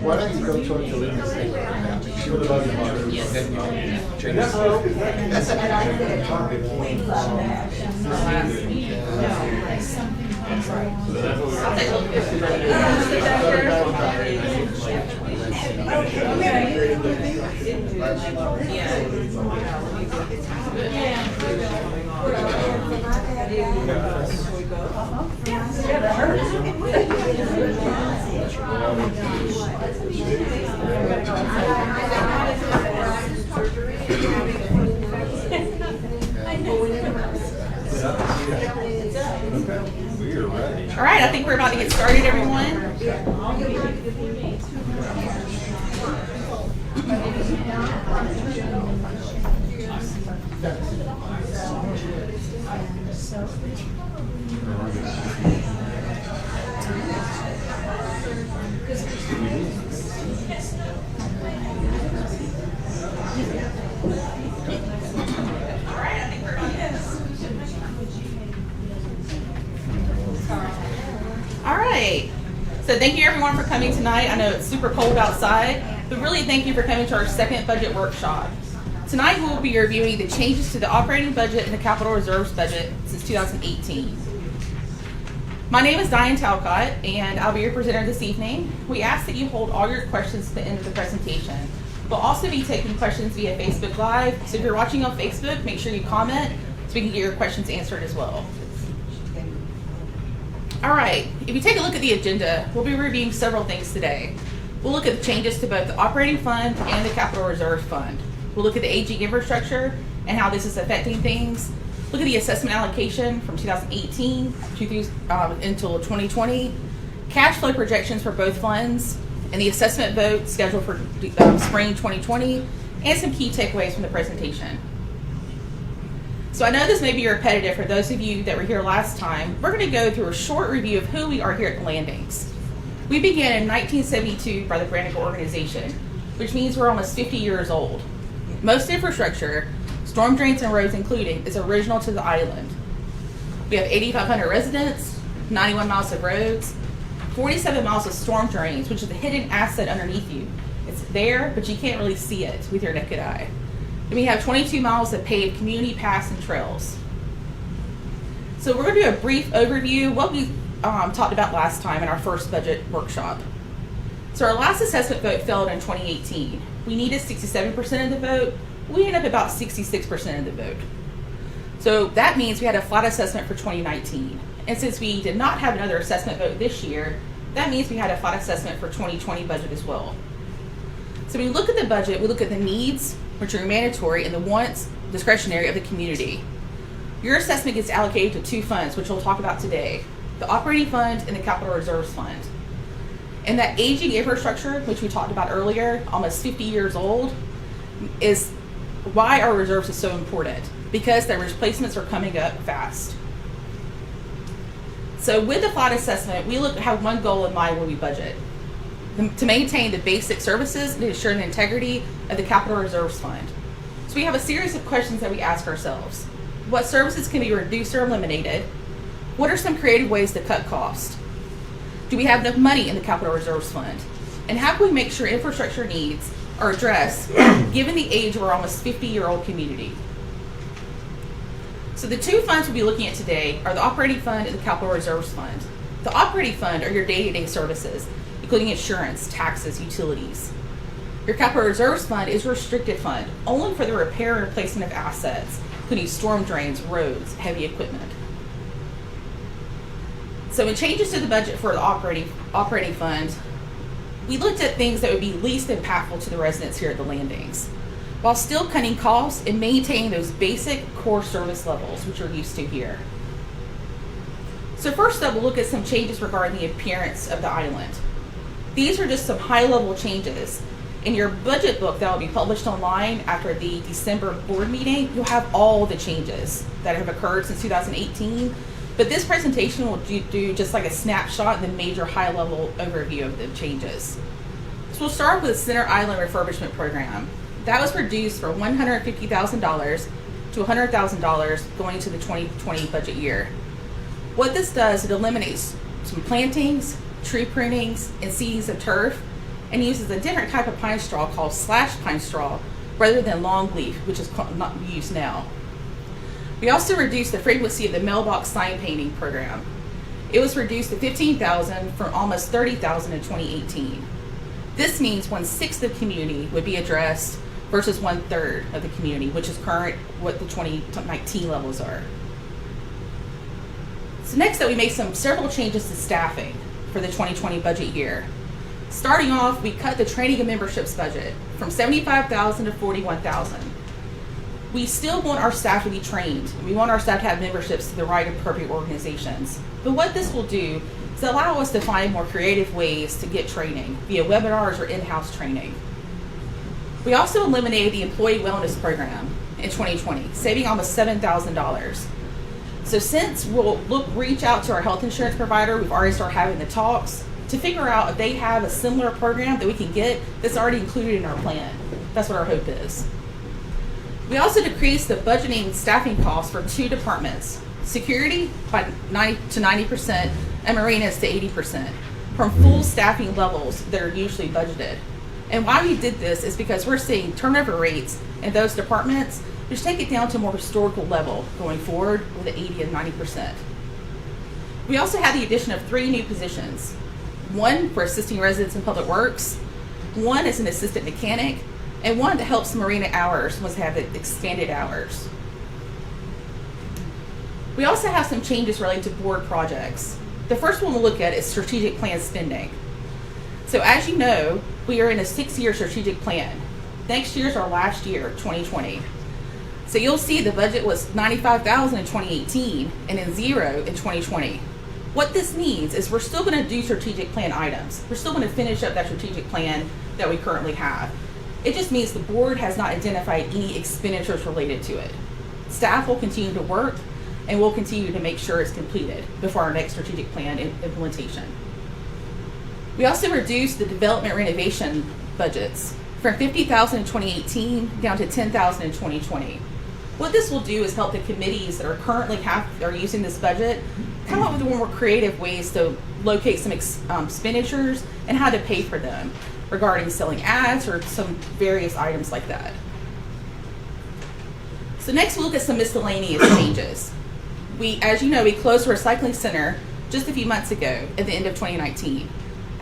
Why don't you go towards the living space right now? She would love your mother. Yes. Then you can change That's All right, I think we're about to get started, everyone. All right, so thank you everyone for coming tonight. I know it's super cold outside, but really thank you for coming to our second budget workshop. Tonight we will be reviewing the changes to the operating budget and the capital reserves budget since 2018. My name is Diane Talcott, and I'll be your presenter this evening. We ask that you hold all your questions to the end of the presentation. We'll also be taking questions via Facebook Live, so if you're watching on Facebook, make sure you comment so we can get your questions answered as well. All right, if you take a look at the agenda, we'll be reviewing several things today. We'll look at the changes to both the operating fund and the capital reserve fund. We'll look at the aging infrastructure and how this is affecting things. Look at the assessment allocation from 2018 until 2020, cash flow projections for both funds, and the assessment vote scheduled for spring 2020, and some key takeaways from the presentation. So I know this may be repetitive for those of you that were here last time. We're going to go through a short review of who we are here at the Landings. We began in 1972 by the Brannigan organization, which means we're almost 50 years old. Most infrastructure, storm drains and roads including, is original to the island. We have 8,500 residents, 91 miles of roads, 47 miles of storm drains, which is a hidden asset underneath you. It's there, but you can't really see it with your naked eye. And we have 22 miles of paved community paths and trails. So we're going to do a brief overview of what we talked about last time in our first budget workshop. So our last assessment vote failed in 2018. We needed 67% of the vote. We ended up about 66% of the vote. So that means we had a flat assessment for 2019. And since we did not have another assessment vote this year, that means we had a flat assessment for 2020 budget as well. So when we look at the budget, we look at the needs, which are mandatory, and the wants, discretionary, of the community. Your assessment gets allocated to two funds, which we'll talk about today, the operating fund and the capital reserves fund. And that aging infrastructure, which we talked about earlier, almost 50 years old, is why our reserves is so important, because the replacements are coming up fast. So with the flat assessment, we have one goal in mind when we budget: to maintain the basic services and ensure the integrity of the capital reserves fund. So we have a series of questions that we ask ourselves. What services can be reduced or eliminated? What are some creative ways to cut costs? Do we have enough money in the capital reserves fund? And how can we make sure infrastructure needs are addressed given the age of our almost 50-year-old community? So the two funds we'll be looking at today are the operating fund and the capital reserves fund. The operating fund are your day-to-day services, including insurance, taxes, utilities. Your capital reserves fund is a restricted fund, only for the repair and replacement of assets, including storm drains, roads, heavy equipment. So in changes to the budget for the operating fund, we looked at things that would be least impactful to the residents here at the Landings, while still cutting costs and maintaining those basic core service levels, which you're used to here. So first up, we'll look at some changes regarding the appearance of the island. These are just some high-level changes. In your budget book that will be published online after the December board meeting, you'll have all the changes that have occurred since 2018. But this presentation will do just like a snapshot and the major high-level overview of the changes. So we'll start with the Center Island Refurbishment Program. That was reduced from $150,000 to $100,000 going into the 2020 budget year. What this does, it eliminates some plantings, tree prunings, and seedings of turf, and uses a different type of pine straw called slash pine straw rather than longleaf, which is not used now. We also reduced the frequency of the mailbox sign painting program. It was reduced to 15,000 from almost 30,000 in 2018. This means 1/6 of the community would be addressed versus 1/3 of the community, which is current what the 2019 levels are. So next up, we made several changes to staffing for the 2020 budget year. Starting off, we cut the training and memberships budget from 75,000 to 41,000. We still want our staff to be trained. We want our staff to have memberships to the right appropriate organizations. But what this will do is allow us to find more creative ways to get training via webinars or in-house training. We also eliminated the employee wellness program in 2020, saving almost $7,000. So since we'll reach out to our health insurance provider, we've already started having the talks to figure out if they have a similar program that we can get that's already included in our plan. That's what our hope is. We also decreased the budgeting staffing costs for 2 departments, security by 90% and marinas to 80%, from full staffing levels that are usually budgeted. And why we did this is because we're seeing turnover rates in those departments, which take it down to a more historical level going forward with 80 and 90%. We also had the addition of 3 new positions. One for assisting residents in public works, one as an assistant mechanic, and one that helps marina hours once they have the expanded hours. We also have some changes related to board projects. The first one we'll look at is strategic plan spending. So as you know, we are in a 6-year strategic plan. Next year is our last year, 2020. So you'll see the budget was $95,000 in 2018 and then 0 in 2020. What this means is we're still going to do strategic plan items. We're still going to finish up that strategic plan that we currently have. It just means the board has not identified any expenditures related to it. Staff will continue to work and we'll continue to make sure it's completed before our next strategic plan implementation. We also reduced the development renovation budgets from $50,000 in 2018 down to $10,000 in 2020. What this will do is help the committees that are currently are using this budget come up with more creative ways to locate some expenditures and how to pay for them regarding selling ads or some various items like that. So next we'll look at some miscellaneous changes. As you know, we closed the recycling center just a few months ago at the end of 2019,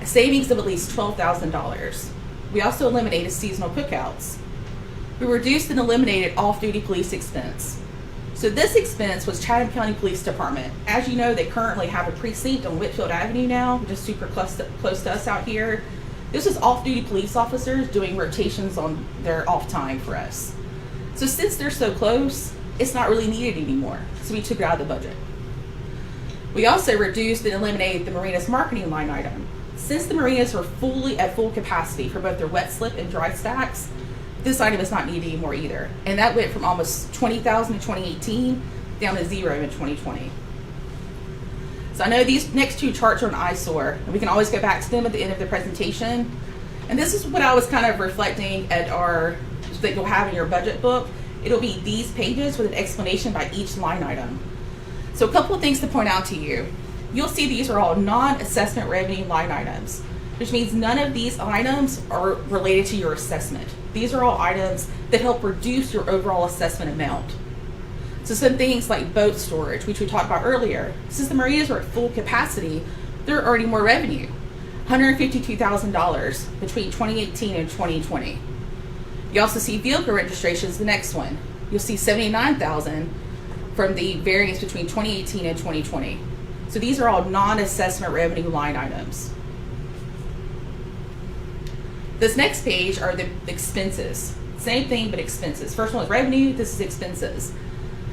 a savings of at least $12,000. We also eliminated seasonal cookouts. We reduced and eliminated off-duty police expense. So this expense was Chatham County Police Department. As you know, they currently have a precinct on Whitfield Avenue now, just super close to us out here. This is off-duty police officers doing rotations on their off time for us. So since they're so close, it's not really needed anymore. So we took it out of the budget. We also reduced and eliminated the marinas marketing line item. Since the marinas were at full capacity for both their wet slip and dry stacks, this item is not needed anymore either. And that went from almost $20,000 in 2018 down to 0 in 2020. So I know these next 2 charts are an eyesore, and we can always go back to them at the end of the presentation. And this is what I was kind of reflecting at that you'll have in your budget book. It'll be these pages with an explanation by each line item. So a couple of things to point out to you. You'll see these are all non-assessment revenue line items, which means none of these items are related to your assessment. These are all items that help reduce your overall assessment amount. So some things like boat storage, which we talked about earlier. Since the marinas are at full capacity, they're earning more revenue, $152,000 between 2018 and 2020. You also see vehicle registrations, the next one. You'll see $79,000 from the variance between 2018 and 2020. So these are all non-assessment revenue line items. This next page are the expenses. Same thing, but expenses. First one is revenue, this is expenses.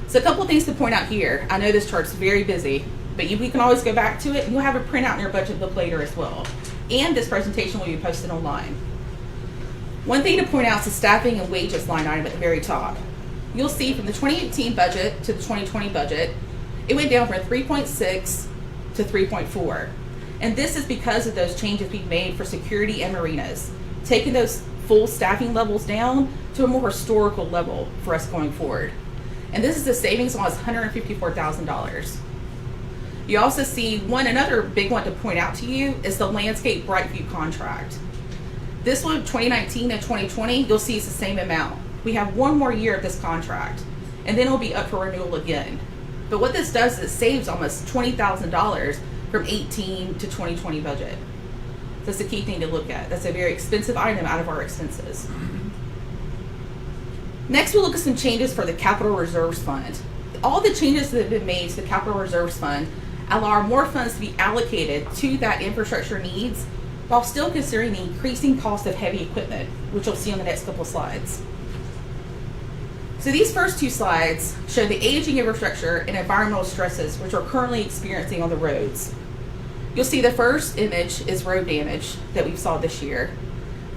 So a couple of things to point out here. I know this chart's very busy, but we can always go back to it, and you'll have a printout in your budget book later as well. And this presentation will be posted online. One thing to point out is the staffing and wages line item at the very top. You'll see from the 2018 budget to the 2020 budget, it went down from 3.6 to 3.4. And this is because of those changes we've made for security and marinas, taking those full staffing levels down to a more historical level for us going forward. And this is a savings on $154,000. You also see another big one to point out to you is the landscape Brightview contract. This one, 2019 and 2020, you'll see it's the same amount. We have one more year of this contract, and then it'll be up for renewal again. But what this does is it saves almost $20,000 from 18 to 2020 budget. That's the key thing to look at. That's a very expensive item out of our expenses. Next, we'll look at some changes for the Capital Reserves Fund. All the changes that have been made to the Capital Reserves Fund allow more funds to be allocated to that infrastructure needs while still considering the increasing cost of heavy equipment, which you'll see on the next couple of slides. So these first two slides show the aging infrastructure and environmental stresses which we're currently experiencing on the roads. You'll see the first image is road damage that we saw this year.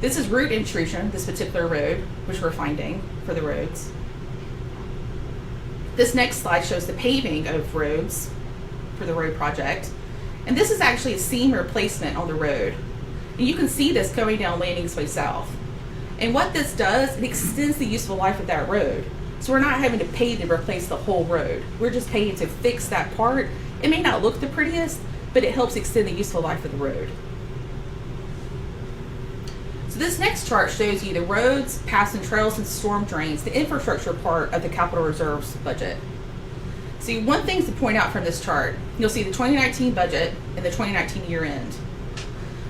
This is root intrusion, this particular road, which we're finding for the roads. This next slide shows the paving of roads for the road project. And this is actually a seam replacement on the road. And you can see this going down Landings Way South. And what this does, it extends the useful life of that road. So we're not having to pay to replace the whole road. We're just paying to fix that part. It may not look the prettiest, but it helps extend the useful life of the road. So this next chart shows you the roads, paths and trails, and storm drains, the infrastructure part of the capital reserves budget. See, one thing to point out from this chart, you'll see the 2019 budget and the 2019 year end.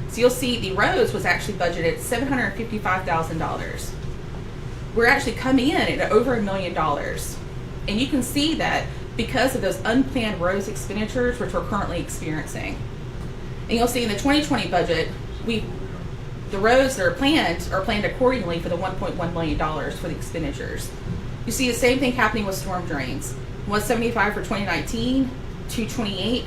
So you'll see the roads was actually budgeted $755,000. We're actually coming in at over $1 million. And you can see that because of those unplanned roads expenditures, which we're currently experiencing. And you'll see in the 2020 budget, the roads that are planned accordingly for the $1.1 million for the expenditures. You see the same thing happening with storm drains. 175 for 2019, 228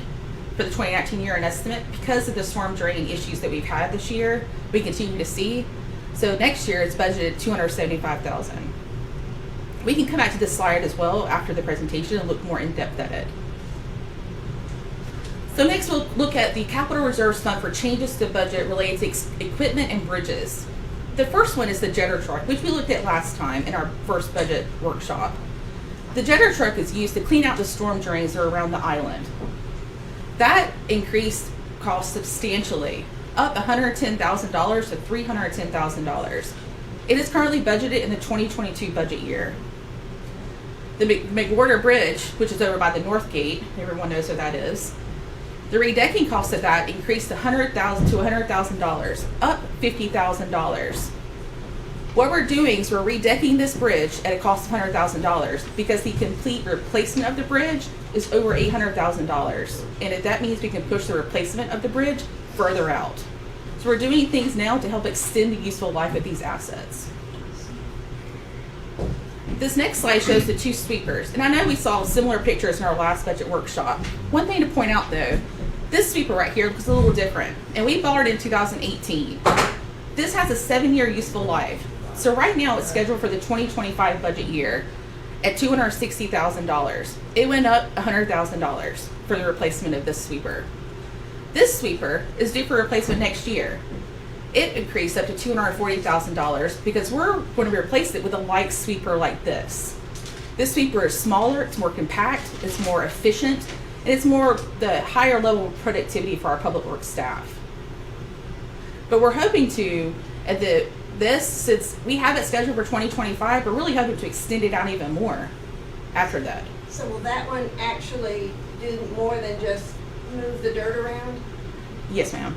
for the 2019 year end estimate. Because of the storm drain issues that we've had this year, we continue to see. So next year it's budgeted $275,000. We can come back to this slide as well after the presentation and look more in depth at it. So next we'll look at the Capital Reserves Fund for changes to the budget related to equipment and bridges. The first one is the jetter truck, which we looked at last time in our first budget workshop. The jetter truck is used to clean out the storm drains that are around the island. That increased cost substantially, up $110,000 to $310,000. It is currently budgeted in the 2022 budget year. The McWhorter Bridge, which is over by the North Gate, everyone knows where that is. The redecking cost of that increased $100,000 to $100,000, up $50,000. What we're doing is we're redecking this bridge at a cost of $100,000 because the complete replacement of the bridge is over $800,000. And that means we can push the replacement of the bridge further out. So we're doing things now to help extend the useful life of these assets. This next slide shows the two sweepers. And I know we saw similar pictures in our last budget workshop. One thing to point out though, this sweeper right here looks a little different. And we bought it in 2018. This has a 7-year useful life. So right now it's scheduled for the 2025 budget year at $260,000. It went up $100,000 for the replacement of this sweeper. This sweeper is due for replacement next year. It increased up to $240,000 because we're going to replace it with a light sweeper like this. This sweeper is smaller, it's more compact, it's more efficient, and it's more the higher level of productivity for our public works staff. But we're hoping to, since we have it scheduled for 2025, we're really hoping to extend it out even more after that. So will that one actually do more than just move the dirt around? Yes, ma'am.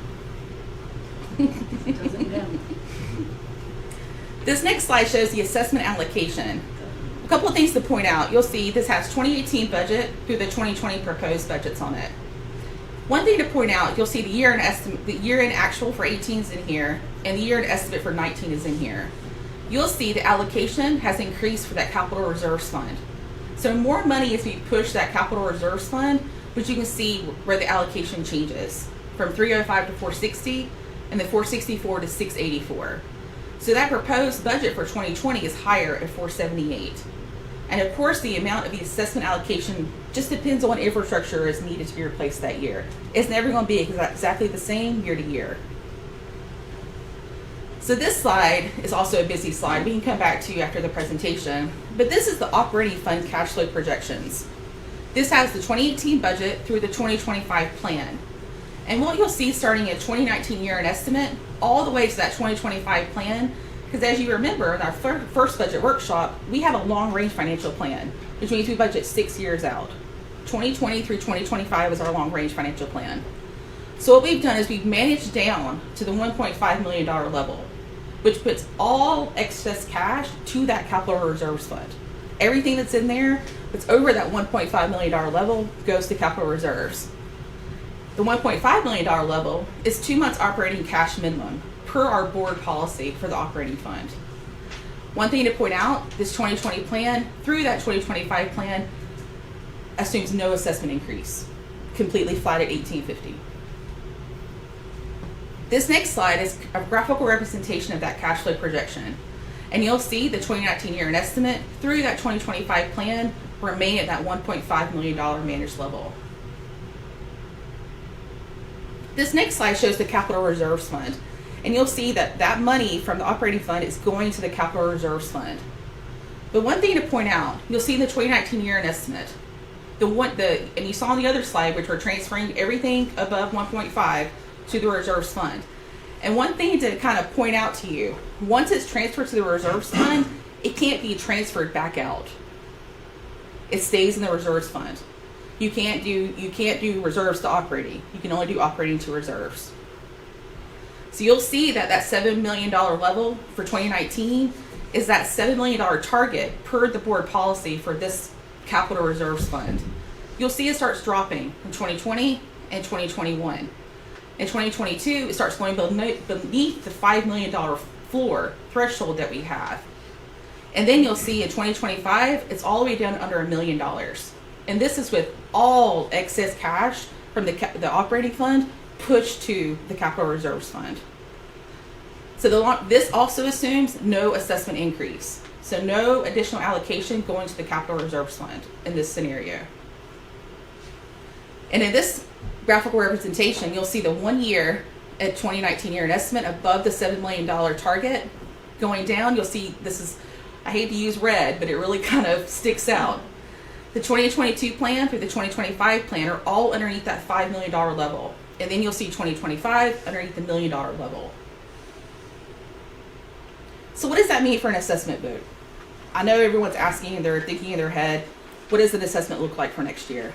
This next slide shows the assessment allocation. A couple of things to point out. You'll see this has 2018 budget through the 2020 proposed budgets on it. One thing to point out, you'll see the year-end estimate, the year-end actual for 18 is in here, and the year-end estimate for 19 is in here. You'll see the allocation has increased for that capital reserves fund. So more money is being pushed that capital reserves fund, but you can see where the allocation changes from 305 to 460 and the 464 to 684. So that proposed budget for 2020 is higher at 478. And of course, the amount of the assessment allocation just depends on what infrastructure is needed to be replaced that year. It's never going to be exactly the same year to year. So this slide is also a busy slide. We can come back to after the presentation. But this is the operating fund cash flow projections. This has the 2018 budget through the 2025 plan. And what you'll see starting at 2019 year-end estimate, all the way to that 2025 plan. Because as you remember, in our first budget workshop, we have a long-range financial plan, which means we budget 6 years out. 2020 through 2025 is our long-range financial plan. So what we've done is we've managed down to the $1.5 million level, which puts all excess cash to that capital reserves fund. Everything that's in there that's over that $1.5 million level goes to capital reserves. The $1.5 million level is 2 months operating cash minimum per our board policy for the operating fund. One thing to point out, this 2020 plan through that 2025 plan assumes no assessment increase, completely flat at $1,850. This next slide is a graphical representation of that cash flow projection. And you'll see the 2019 year-end estimate through that 2025 plan remain at that $1.5 million managed level. This next slide shows the capital reserves fund. And you'll see that that money from the operating fund is going to the capital reserves fund. But one thing to point out, you'll see in the 2019 year-end estimate, and you saw on the other slide, which we're transferring everything above 1.5 to the reserves fund. And one thing to kind of point out to you, once it's transferred to the reserves fund, it can't be transferred back out. It stays in the reserves fund. You can't do reserves to operating. You can only do operating to reserves. So you'll see that that $7 million level for 2019 is that $7 million target per the board policy for this capital reserves fund. You'll see it starts dropping in 2020 and 2021. In 2022, it starts going beneath the $5 million floor threshold that we have. And then you'll see in 2025, it's all the way down under $1 million. And this is with all excess cash from the operating fund pushed to the capital reserves fund. So this also assumes no assessment increase. So no additional allocation going to the capital reserves fund in this scenario. And in this graphical representation, you'll see the 1 year at 2019 year-end estimate above the $7 million target. Going down, you'll see this is, I hate to use red, but it really kind of sticks out. The 2022 plan through the 2025 plan are all underneath that $5 million level. And then you'll see 2025 underneath the $1 million level. So what does that mean for an assessment vote? I know everyone's asking and they're thinking in their head, what does an assessment look like for next year?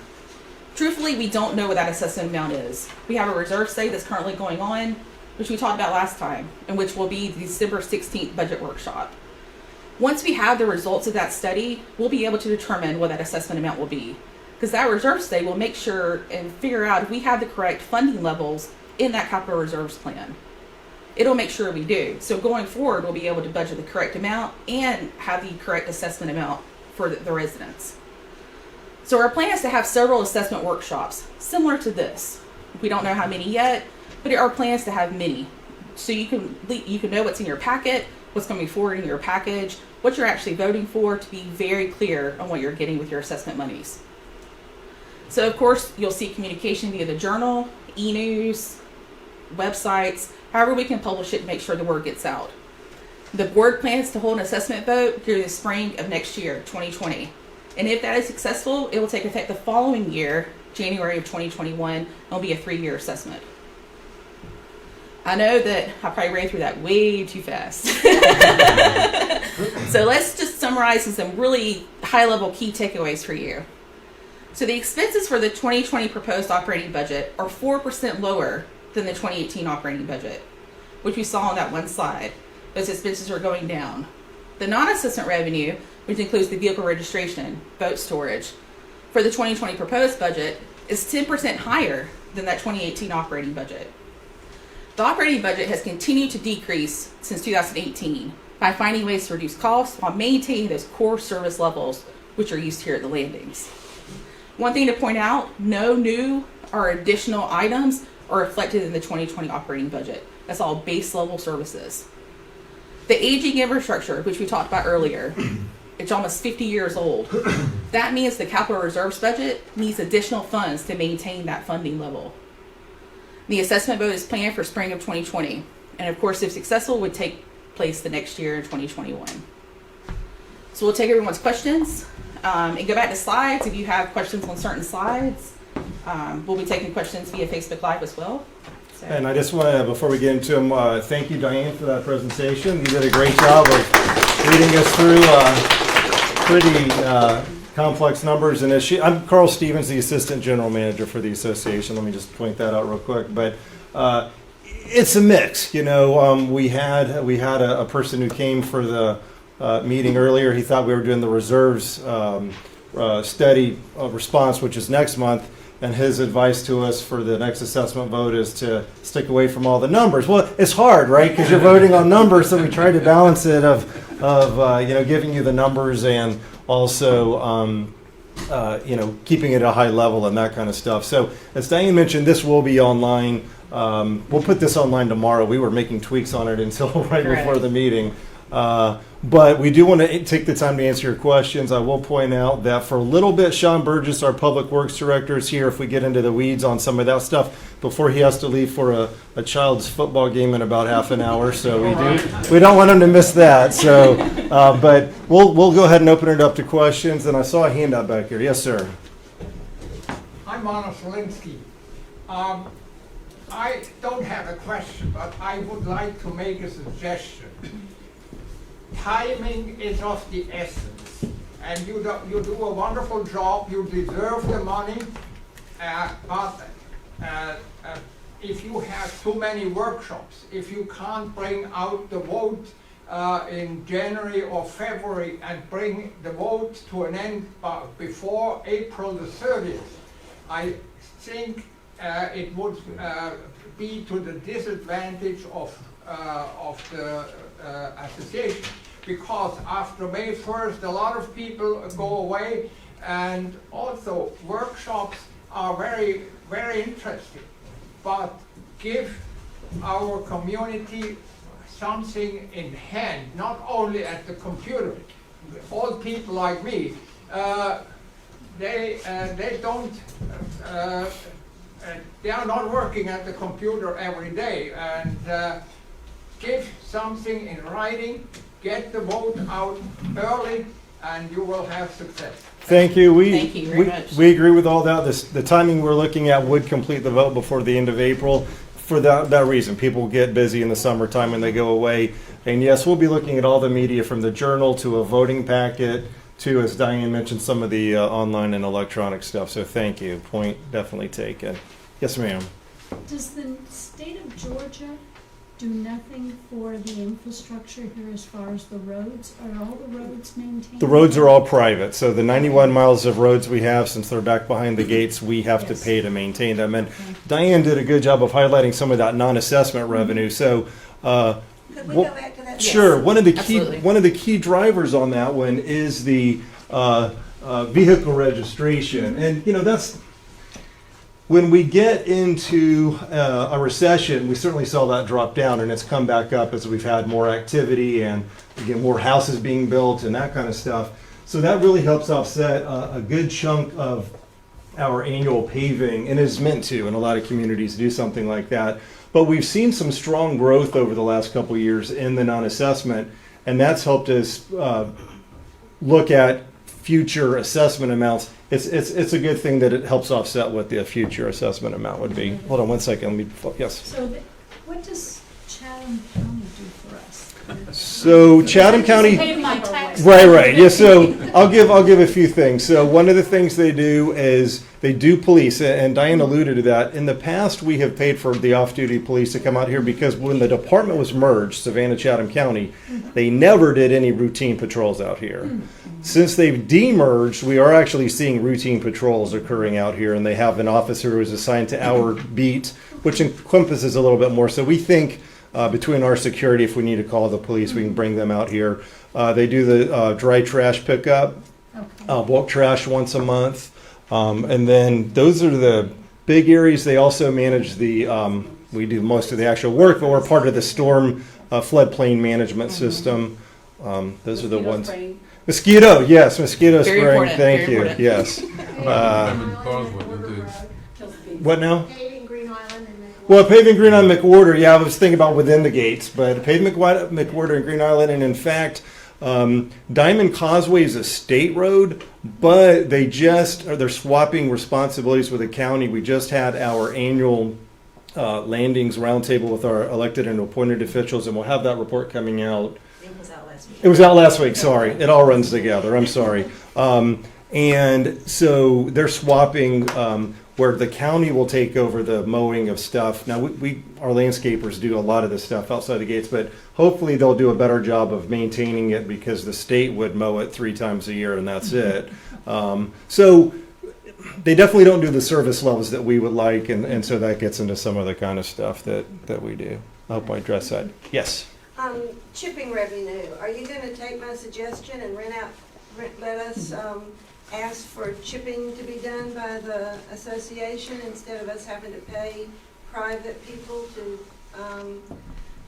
Truthfully, we don't know what that assessment amount is. We have a reserve study that's currently going on, which we talked about last time, and which will be the December 16th budget workshop. Once we have the results of that study, we'll be able to determine what that assessment amount will be. Because that reserve study will make sure and figure out if we have the correct funding levels in that capital reserves plan. It'll make sure we do. So going forward, we'll be able to budget the correct amount and have the correct assessment amount for the residents. So our plan is to have several assessment workshops similar to this. We don't know how many yet, but our plan is to have many. So you can know what's in your packet, what's coming forward in your package, what you're actually voting for, to be very clear on what you're getting with your assessment monies. So of course, you'll see communication via the journal, e-news, websites, however we can publish it to make sure the word gets out. The board plans to hold an assessment vote during the spring of next year, 2020. And if that is successful, it will take effect the following year, January of 2021. It'll be a 3-year assessment. I know that I probably ran through that way too fast. So let's just summarize some really high-level key takeaways for you. So the expenses for the 2020 proposed operating budget are 4% lower than the 2018 operating budget, which we saw on that one slide. Those expenses are going down. The non-assessment revenue, which includes the vehicle registration, boat storage, for the 2020 proposed budget is 10% higher than that 2018 operating budget. The operating budget has continued to decrease since 2018 by finding ways to reduce costs while maintaining those core service levels which are used here at the landings. One thing to point out, no new or additional items are reflected in the 2020 operating budget. That's all base level services. The aging infrastructure, which we talked about earlier, it's almost 50 years old. That means the capital reserves budget needs additional funds to maintain that funding level. The assessment vote is planned for spring of 2020. And of course, if successful, would take place the next year in 2021. So we'll take everyone's questions and go back to slides. If you have questions on certain slides, we'll be taking questions via Facebook Live as well. So. And I just want to, before we get into them, thank you, Diane, for that presentation. You did a great job of leading us through pretty complex numbers. And I'm Carl Stevens, the Assistant General Manager for the association. Let me just point that out real quick. But it's a mix. You know, we had a person who came for the meeting earlier. He thought we were doing the reserves study response, which is next month. And his advice to us for the next assessment vote is to stick away from all the numbers. Well, it's hard, right? Because you're voting on numbers, so we try to balance it of giving you the numbers and also keeping it at a high level and that kind of stuff. So as Diane mentioned, this will be online. We'll put this online tomorrow. We were making tweaks on it until right before the meeting. But we do want to take the time to answer your questions. I will point out that for a little bit, Sean Burgess, our Public Works Director, is here if we get into the weeds on some of that stuff before he has to leave for a child's football game in about half an hour. So we don't want him to miss that. So, but we'll go ahead and open it up to questions. And I saw a hand up back here. Yes, sir. I'm Anna Solinsky. I don't have a question, but I would like to make a suggestion. Timing is of the essence, and you do a wonderful job. You deserve the money, but if you have too many workshops, if you can't bring out the vote in January or February and bring the vote to an end before April the 30th, I think it would be to the disadvantage of the association, because after May 1st a lot of people go away, and also workshops are very, very interesting, but give our community something in hand, not only at the computer. Old people like me, they are not working at the computer every day, and give something in writing, get the vote out early, and you will have success. Thank you. Thank you very much. We agree with all that. The timing we're looking at would complete the vote before the end of April. For that reason, people get busy in the summertime and they go away. And yes, we'll be looking at all the media from the journal to a voting packet to, as Diane mentioned, some of the online and electronic stuff. So thank you. Point definitely taken. Yes, ma'am. Does the state of Georgia do nothing for the infrastructure here as far as the roads? Are all the roads maintained? The roads are all private. So the 91 miles of roads we have, since they're back behind the gates, we have to pay to maintain them. And Diane did a good job of highlighting some of that non-assessment revenue. So Could we go back to that? sure. Yes, One of the absolutely. key drivers on that one is the vehicle registration. And that's when we get into a recession, we certainly saw that drop down, and it's come back up as we've had more activity and again more houses being built and that kind of stuff. So that really helps offset a good chunk of our annual paving, and is meant to in a lot of communities do something like that. But we've seen some strong growth over the last couple of years in the non-assessment, and that's helped us look at future assessment amounts. It's a good thing that it helps offset what the future assessment amount would be. Hold on one second. Let me, yes. So what does Chatham County do for us? So Chatham County. Pay my taxes. Right. Yeah. So I'll give a few things. So one of the things they do is they do police, and Diane alluded to that. In the past, we have paid for the off-duty police to come out here because when the department was merged, Savannah Chatham County, they never did any routine patrols out here. Since they've demerged, we are actually seeing routine patrols occurring out here, and they have an officer who is assigned to our beat, which encompasses a little bit more. So we think between our security, if we need to call the police, we can bring them out here. They do the dry trash pickup, bulk trash once a month. And then those are the big areas. They also manage we do most of the actual work, but we're part of the storm floodplain management system. Those are the ones. Spraying. Mosquito Very spraying. important, Thank very you. important. Yes. What now? Paving Green Island and then. Well, paving Green Island McWhorter, I was thinking about within the gates, but paving McWhorter and Green Island, and in fact, Diamond Causeway is a state road, but they're swapping responsibilities with the county. We just had our annual landings roundtable with our elected and appointed officials, and we'll have that report coming out. It was out last week. It was out last week, sorry. It all runs together, I'm sorry. And so they're swapping where the county will take over the mowing of stuff. Now, our landscapers do a lot of this stuff outside the gates, but hopefully they'll do a better job of maintaining it because the state would mow it 3 times a year and that's it. So they definitely don't do the service levels that we would like, and so that gets into some of the kind of stuff that we do. I hope I address that. Yes? Chipping revenue, are you gonna take my suggestion and let us ask for chipping to be done by the association instead of us having to pay private people to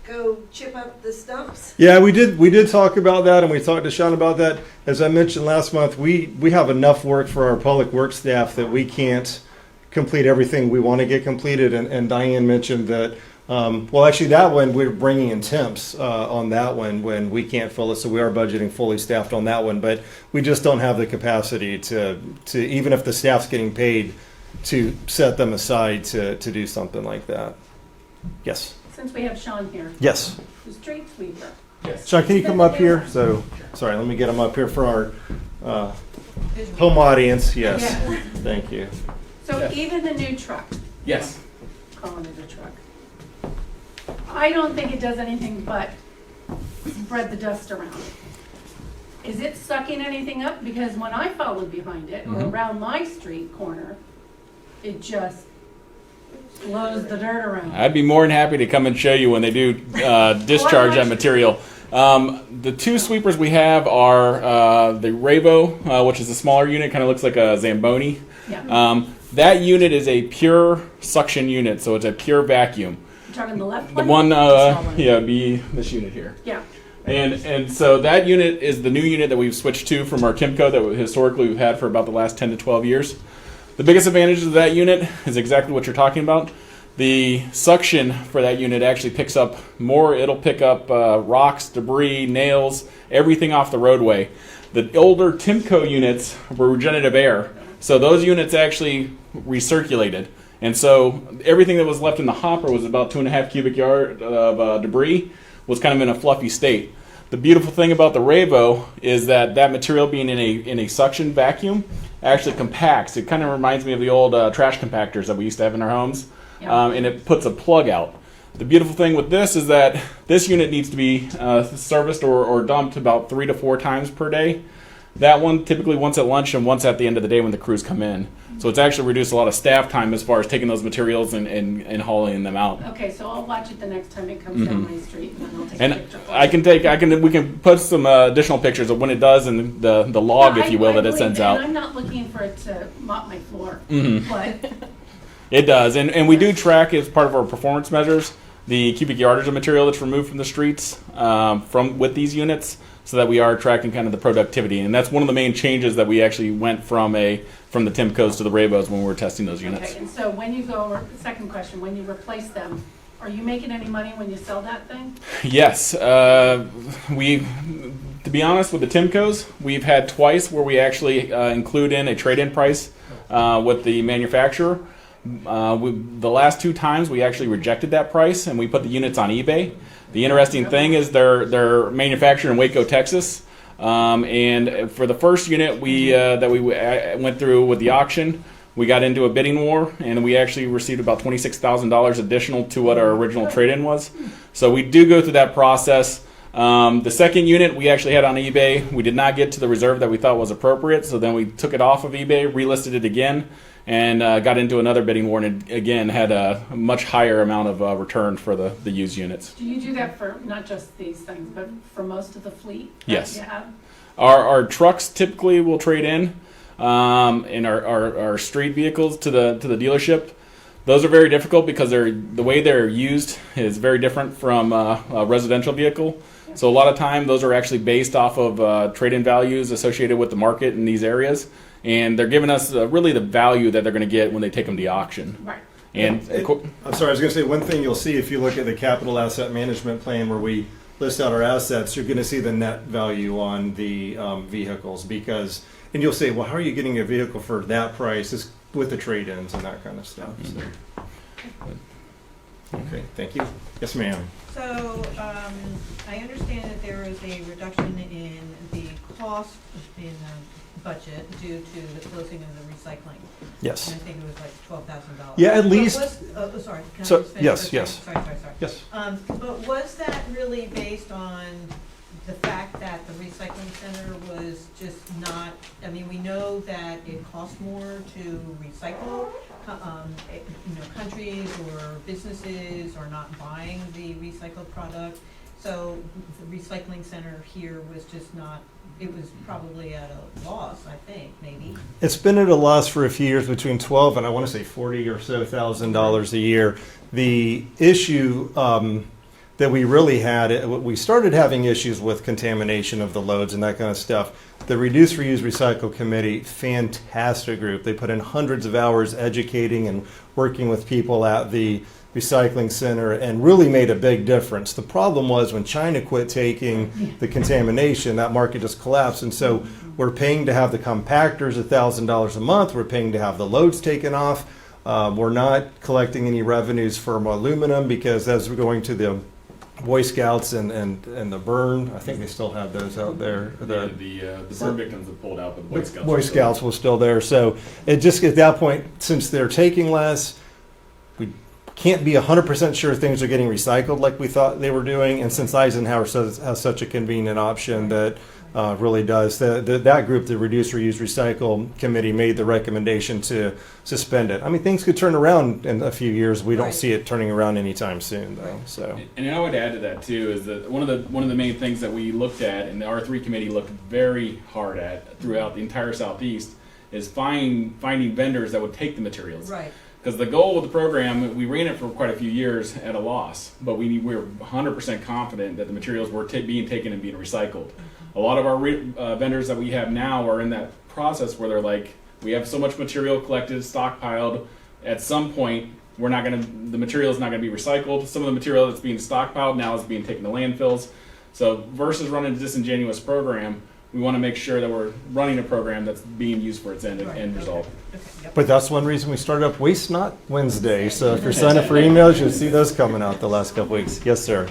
go chip up the stumps? Yeah, we did talk about that, and we talked to Sean about that. As I mentioned last month, we have enough work for our public works staff that we can't complete everything we want to get completed. And Diane mentioned that, well, actually that one, we're bringing in temps on that one when we can't fill it, so we are budgeting fully staffed on that one. But we just don't have the capacity to even if the staff's getting paid, to set them aside to do something like that. Yes. Since we have Sean here, Yes. the street sweeper. Sean, can you come up here? So, sorry, let me get him up here for our home audience. Yes. Yeah. Thank you. So even the new truck, Yes. calling it a truck, I don't think it does anything but spread the dust around. Is it sucking anything up? Because when I followed behind it, or around my street corner, it just blows the dirt around. I'd be more than happy to come and show you when they do discharge that material. The 2 sweepers we have are the Ravo, which is a smaller unit, kind of looks like a Zamboni. Yeah. That unit is a pure suction unit, so it's a pure vacuum. You're talking the left The one? one, small one. yeah, be this unit here. Yeah. And so that unit is the new unit that we've switched to from our Timco that historically we've had for about the last 10 to 12 years. The biggest advantage of that unit is exactly what you're talking about. The suction for that unit actually picks up more. It'll pick up rocks, debris, nails, everything off the roadway. The older Timco units were regenerative air, so those units actually recirculated. And so everything that was left in the hopper was about 2.5 cubic yard of debris, was kind of in a fluffy state. The beautiful thing about the Ravo is that that material being in a suction vacuum actually compacts. It kind of reminds me of the old trash compactors that we used to have in our homes, and it puts a plug out. The beautiful thing with this is that this unit needs to be serviced or dumped about 3 to 4 times per day. That one typically once at lunch and once at the end of the day when the crews come in. So it's actually reduced a lot of staff time as far as taking those materials and hauling them out. Okay, so I'll watch it the next time it comes down my street, and then I'll take a And picture. we can put some additional pictures of when it does and the log, if you will, that it sends out. And I'm not looking for it to mop my floor, but It does, and we do track as part of our performance measures the cubic yardage of material that's removed from the streets with these units, so that we are tracking kind of the productivity. And that's one of the main changes that we actually went from the Timcos to the Ravos when we were testing those units. okay. And so when you go, second question, when you replace them, are you making any money when you sell that thing? Yes, to be honest, with the Timcos, we've had twice where we actually include in a trade-in price with the manufacturer. The last 2 times we actually rejected that price and we put the units on eBay. The interesting thing is they're manufactured in Waco, Texas, and for the first unit that we went through with the auction, we got into a bidding war and we actually received about $26,000 additional to what our original trade-in was. So we do go through that process. The second unit we actually had on eBay. We did not get to the reserve that we thought was appropriate, so then we took it off of eBay, relisted it again, and got into another bidding war, and again had a much higher amount of return for the used units. Do you do that for not just these things, but for most of the fleet? that Yes. you have? Our trucks typically will trade in our street vehicles to the dealership. Those are very difficult because the way they're used is very different from a residential vehicle. So a lot of time those are actually based off of trade-in values associated with the market in these areas, and they're giving us really the value that they're going to get when they take them to auction. Right. And I'm sorry, I was going to say one thing you'll see if you look at the capital asset management plan where we list out our assets, you're going to see the net value on the vehicles because, and you'll say, well, how are you getting a vehicle for that price? It's with the trade-ins and that kind of stuff. So. Okay, thank you. Yes, ma'am. So, I understand that there is a reduction in the cost in the budget due to the closing of the recycling. Yes. And I think it was like $12,000. Yeah, at least. Sorry, can I So, just finish? yes, Okay, yes. Sorry. Yes. But was that really based on the fact that the recycling center was just not, I mean, we know that it costs more to recycle. Countries or businesses are not buying the recycled product. So the recycling center here was just not, it was probably at a loss, I think, maybe. It's been at a loss for a few years, between 12 and I want to say $40,000 a year. The issue that we really had, we started having issues with contamination of the loads and that kind of stuff. The Reduce, Reuse, Recycle Committee, fantastic group. They put in hundreds of hours educating and working with people at the recycling center and really made a big difference. The problem was when China quit taking the contamination, that market just collapsed. And so we're paying to have the compactors $1,000 a month. We're paying to have the loads taken off. We're not collecting any revenues from aluminum because as we're going to the Boy Scouts and the burn, I think they still have those out there. The burn victims have pulled out, but the Boy Scouts was still there. So it just at that point, since they're taking less, we can't be 100% sure things are getting recycled like we thought they were doing. And since Eisenhower has such a convenient option that really does, that group, the Reduce, Reuse, Recycle Committee, made the recommendation to suspend it. I mean, things could turn around in a few years. We don't Right. see it turning around anytime soon, though. So. And I would add to that too is that one of the main things that we looked at and the R3 committee looked very hard at throughout the entire Southeast is finding vendors that would take the materials. Right. Because the goal with the program, we ran it for quite a few years at a loss, but we were 100% confident that the materials were being taken and being recycled. A lot of our vendors that we have now are in that process where they're like, we have so much material collected, stockpiled. At some point, the material is not going to be recycled. Some of the material that's being stockpiled now is being taken to landfills. So versus running a disingenuous program, we want to make sure that we're running a program that's being used for its end result. Okay, yep. But that's one reason we started up Waste Not Wednesday. So if you're signing up for emails, you'll see those coming out the last couple weeks. Yes, sir.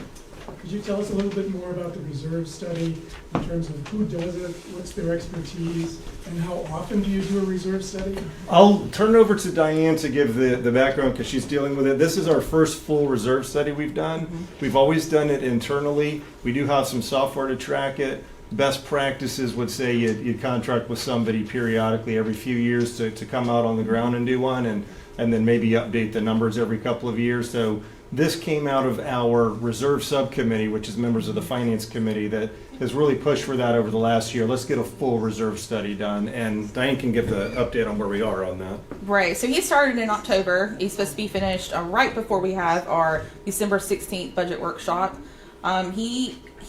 Could you tell us a little bit more about the reserve study in terms of who does it, what's their expertise, and how often do you do a reserve study? I'll turn it over to Diane to give the background because she's dealing with it. This is our first full reserve study we've done. We've always done it internally. We do have some software to track it. Best practices would say you contract with somebody periodically every few years to come out on the ground and do one, and then maybe update the numbers every couple of years. So this came out of our reserve subcommittee, which is members of the finance committee that has really pushed for that over the last year. Let's get a full reserve study done, and Diane can give the update on where we are on that. Right. So he started in October. He's supposed to be finished right before we have our December 16th budget workshop.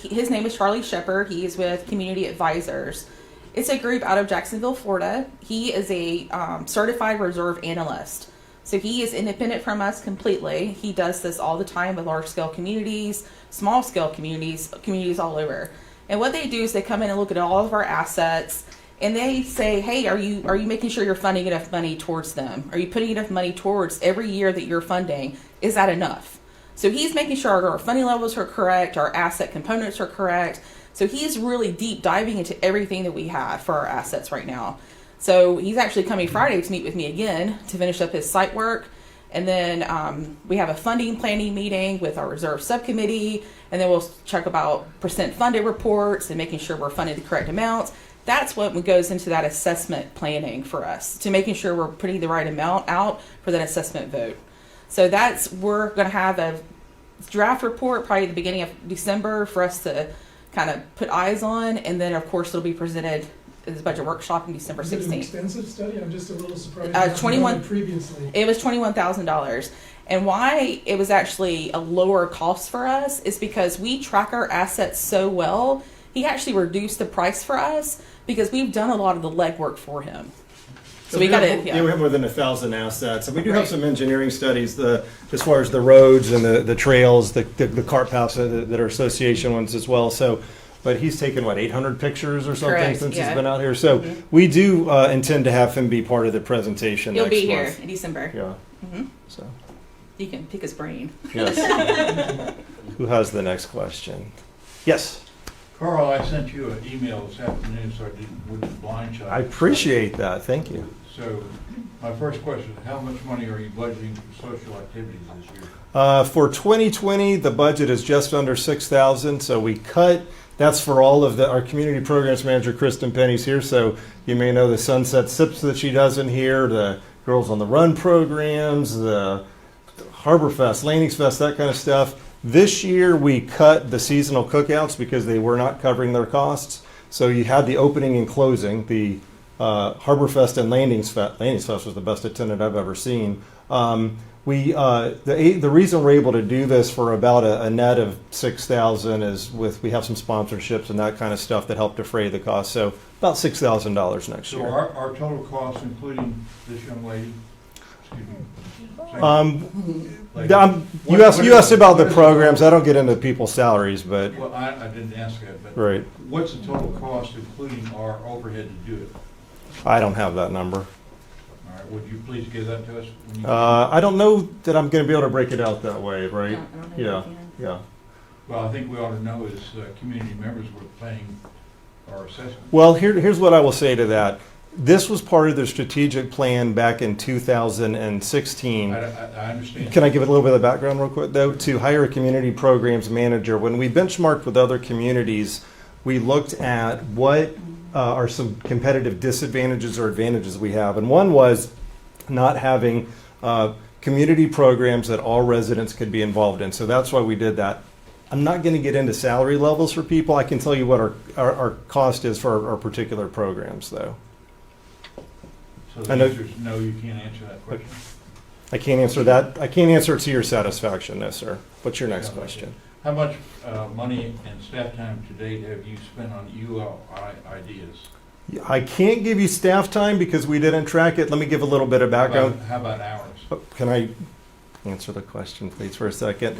His name is Charlie Shepard. He is with Community Advisors. It's a group out of Jacksonville, Florida. He is a certified reserve analyst. So he is independent from us completely. He does this all the time with large-scale communities, small-scale communities all over. And what they do is they come in and look at all of our assets, and they say, hey, are you making sure you're funding enough money towards them? Are you putting enough money towards every year that you're funding? Is that enough? So he's making sure our funding levels are correct, our asset components are correct. So he's really deep diving into everything that we have for our assets right now. So he's actually coming Friday to meet with me again to finish up his site work. And then we have a funding planning meeting with our reserve subcommittee. And then we'll check about percent funded reports and making sure we're funding the correct amounts. That's what goes into that assessment planning for us, to making sure we're putting the right amount out for that assessment vote. So we're going to have a draft report probably at the beginning of December for us to kind of put eyes on. And then, of course, it'll be presented at the budget workshop in December 16th. Is it an extensive study? I'm just a little surprised. 21 previously. It was $21,000. And why it was actually a lower cost for us is because we track our assets so well. He actually reduced the price for us because we've done a lot of the legwork for him. So we got it. Yeah, we have more than 1,000 assets, and we do have some engineering studies, as far as the roads and the trails, the cart paths that are association ones as well. So, but he's taken 800 pictures or something Correct, since yeah. he's been out here. So we do intend to have him be part of the presentation. He'll next be here month. in December. Yeah. So You can pick his brain. Yes. Who has the next question? Yes. Carl, I sent you an email this afternoon, so I wouldn't blindside. I appreciate that. Thank you. So, my first question is, how much money are you budgeting for social activities this year? For 2020, the budget is just under 6,000. So we cut. That's for all of our community programs manager, Kristen Penny's here. So you may know the Sunset Sips that she does in here, the Girls on the Run programs, the Harbor Fest, Landings Fest, that kind of stuff. This year we cut the seasonal cookouts because they were not covering their costs. So you had the opening and closing. The Harbor Fest and Landings Fest. Landings Fest was the best attended I've ever seen. The reason we're able to do this for about a net of 6,000 is we have some sponsorships and that kind of stuff that help defray the cost. So about $6,000 next So year. our total cost, including this young lady, excuse me. Like, You asked about the programs. I don't get into people's salaries, but Well, I didn't ask that, but right. what's the total cost, including our overhead to do it? I don't have that number. All right, would you please give that to us? when you- I don't know that I'm going to be able to break it out that way, right? I don't know if Yeah, you can. yeah. Well, I think we ought to know as community members we're paying our assessment. Well, here's what I will say to that. This was part of the strategic plan back in 2016. I understand. Can I give it a little bit of background real quick, though? To hire a community programs manager, when we benchmarked with other communities, we looked at what are some competitive disadvantages or advantages we have. And one was not having community programs that all residents could be involved in. So that's why we did that. I'm not going to get into salary levels for people. I can tell you what our cost is for our particular programs, though. So I the know- answer is no, you can't answer that question. I can't answer that. I can't answer it to your satisfaction, no, sir. What's your next question? How much money and staff time to date have you spent on ULI ideas? I can't give you staff time because we didn't track it. Let me give a little bit of background. How about hours? Can I answer the question, please, for a second?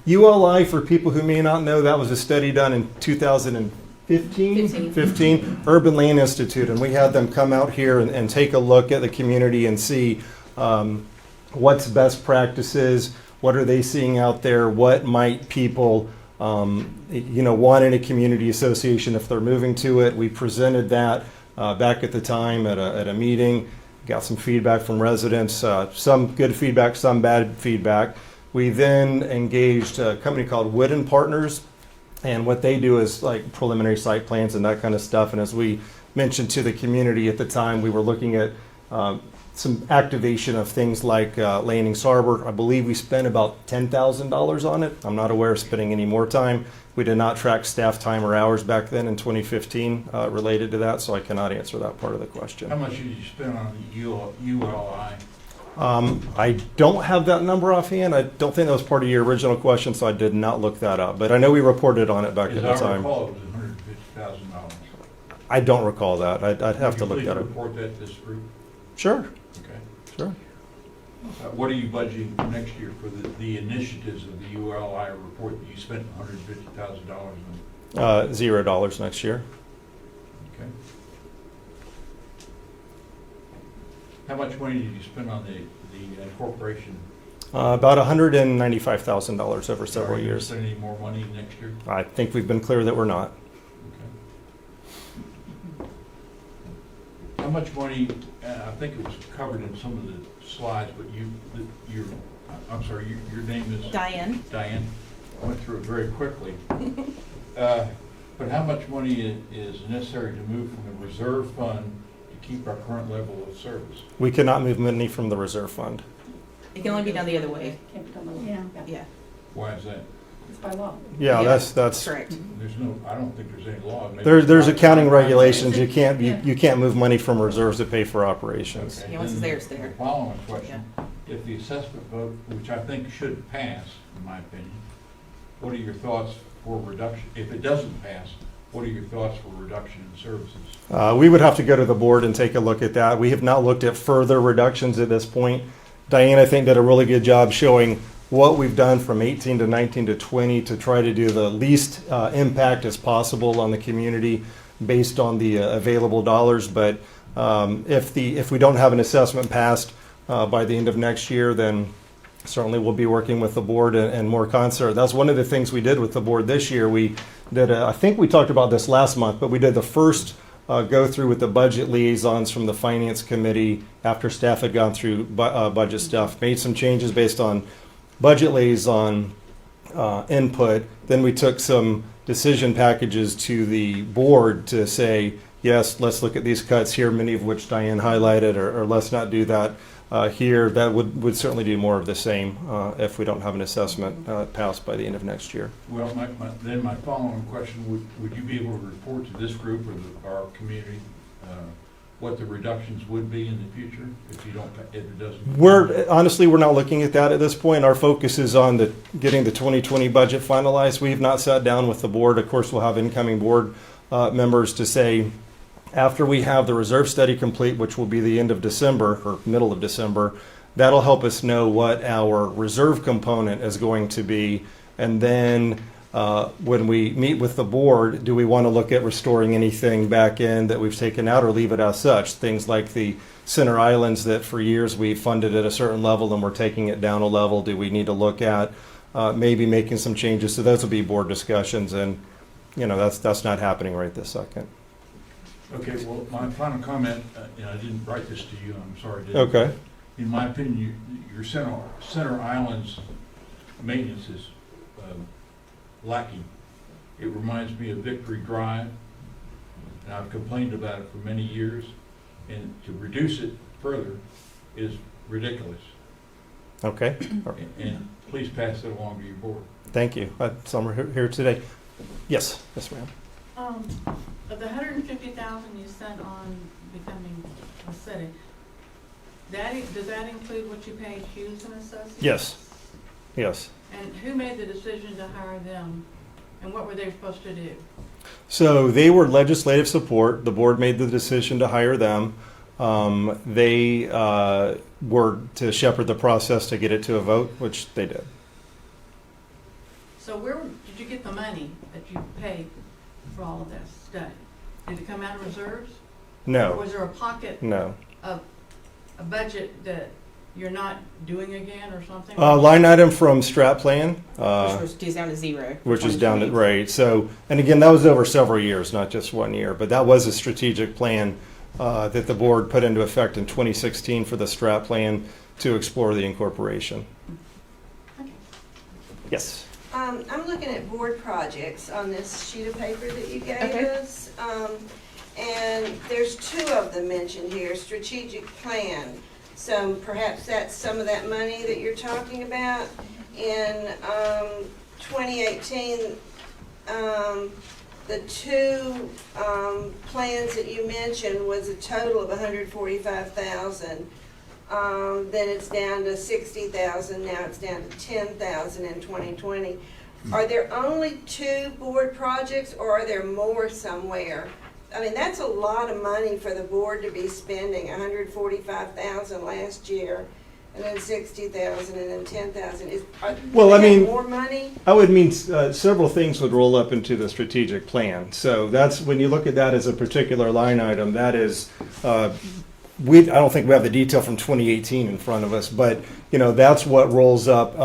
ULI, for people who may not know, that was a study done in 2015, Urban Land Institute, and we had them come out here and take a look at the community and see what's best practices, what are they seeing out there, what might people want in a community association if they're moving to it. We presented that back at the time at a meeting. Got some feedback from residents, some good feedback, some bad feedback. We then engaged a company called Wood & Partners, and what they do is like preliminary site plans and that kind of stuff. And as we mentioned to the community at the time, we were looking at some activation of things like Landings Harbor. I believe we spent about $10,000 on it. I'm not aware of spending any more time. We did not track staff time or hours back then in 2015 related to that, so I cannot answer that part of the question. How much did you spend on ULI? I don't have that number offhand. I don't think that was part of your original question, so I did not look that up. But I know we reported on it back at the As I time. recall, it was $150,000. I don't recall that. I'd have to look that Would up. you please report that to this group? Sure, Okay. sure. What are you budgeting for next year for the initiatives of the ULI report that you spent $150,000 on? $0 next year. Okay. How much money did you spend on the incorporation? About $195,000 over several Are you gonna years. spend any more money next year? I think we've been clear that we're not. Okay. How much money, I think it was covered in some of the slides, but your name is? Diane. Diane. I went through it very quickly. But how much money is necessary to move from the reserve fund to keep our current level of service? We cannot move money from the reserve fund. It can only be done the other way. Can't be done by law. Yeah, Why is that? It's by law. Yeah, Yeah. that's correct. I don't think there's any law. Maybe there's it's accounting not- regulations. You can't Yeah. you can't move money from reserves to pay for operations. Okay, Yeah, once it's then there, it's there. The following question, if the assessment vote, which I think should pass, in my opinion, what are your thoughts for reduction? If it doesn't pass, what are your thoughts for reduction in services? We would have to go to the board and take a look at that. We have not looked at further reductions at this point. Diane, I think, did a really good job showing what we've done from 18 to 19 to 20 to try to do the least impact as possible on the community based on the available dollars. But if we don't have an assessment passed by the end of next year, then certainly we'll be working with the board and more concert. That's one of the things we did with the board this year. We did, I think we talked about this last month, but we did the first go through with the budget liaisons from the finance committee after staff had gone through budget stuff, made some changes based on budget liaison input. Then we took some decision packages to the board to say, yes, let's look at these cuts here, many of which Diane highlighted, or let's not do that here. That would certainly do more of the same if we don't have an assessment passed by the end of next year. Well, then my following question, would you be able to report to this group or our community what the reductions would be in the future if it doesn't? We're not looking at that at this point. Our focus is on getting the 2020 budget finalized. We've not sat down with the board. Of course, we'll have incoming board members to say, after we have the reserve study complete, which will be the end of December or middle of December, that'll help us know what our reserve component is going to be. And then when we meet with the board, do we want to look at restoring anything back in that we've taken out or leave it as such? Things like the center islands that for years we funded at a certain level and we're taking it down a level. Do we need to look at maybe making some changes? So those will be board discussions, and that's not happening right this second. Okay, well, my final comment, I didn't write this to you, I'm sorry. Okay. In my opinion, your center islands maintenance is lacking. It reminds me of Victory Drive, and I've complained about it for many years, and to reduce it further is ridiculous. Okay. And please pass it along to your board. Thank you. Some are here today. Yes, ma'am. Of the $150,000 you spent on becoming a city, does that include what you paid Hughes and Associates? Yes. And who made the decision to hire them, and what were they supposed to do? So they were legislative support. The board made the decision to hire them. They were to shepherd the process to get it to a vote, which they did. So where did you get the money that you paid for all of this study? Did it come out of reserves? Or No. was there a pocket No. of a budget that you're not doing again or something? Line item from strat plan, which was down to zero. which is down to, right. So, and again, that was over several years, not just 1 year, but that was a strategic plan that the board put into effect in 2016 for the strat plan to explore the incorporation. Okay. Yes. I'm looking at board projects on this sheet of paper that you gave us. And there's two of them mentioned here, strategic plan. So perhaps that's some of that money that you're talking about. In 2018, the two plans that you mentioned was a total of $145,000. Then it's down to $60,000. Now it's down to $10,000 in 2020. Are there only two board projects, or are there more somewhere? I mean, that's a lot of money for the board to be spending. $145,000 last year, and then $60,000, and then $10,000. Well, I mean, more money. I would mean several things would roll up into the strategic plan. So that's when you look at that as a particular line item. That is, I don't think we have the detail from 2018 in front of us, but that's what rolls up.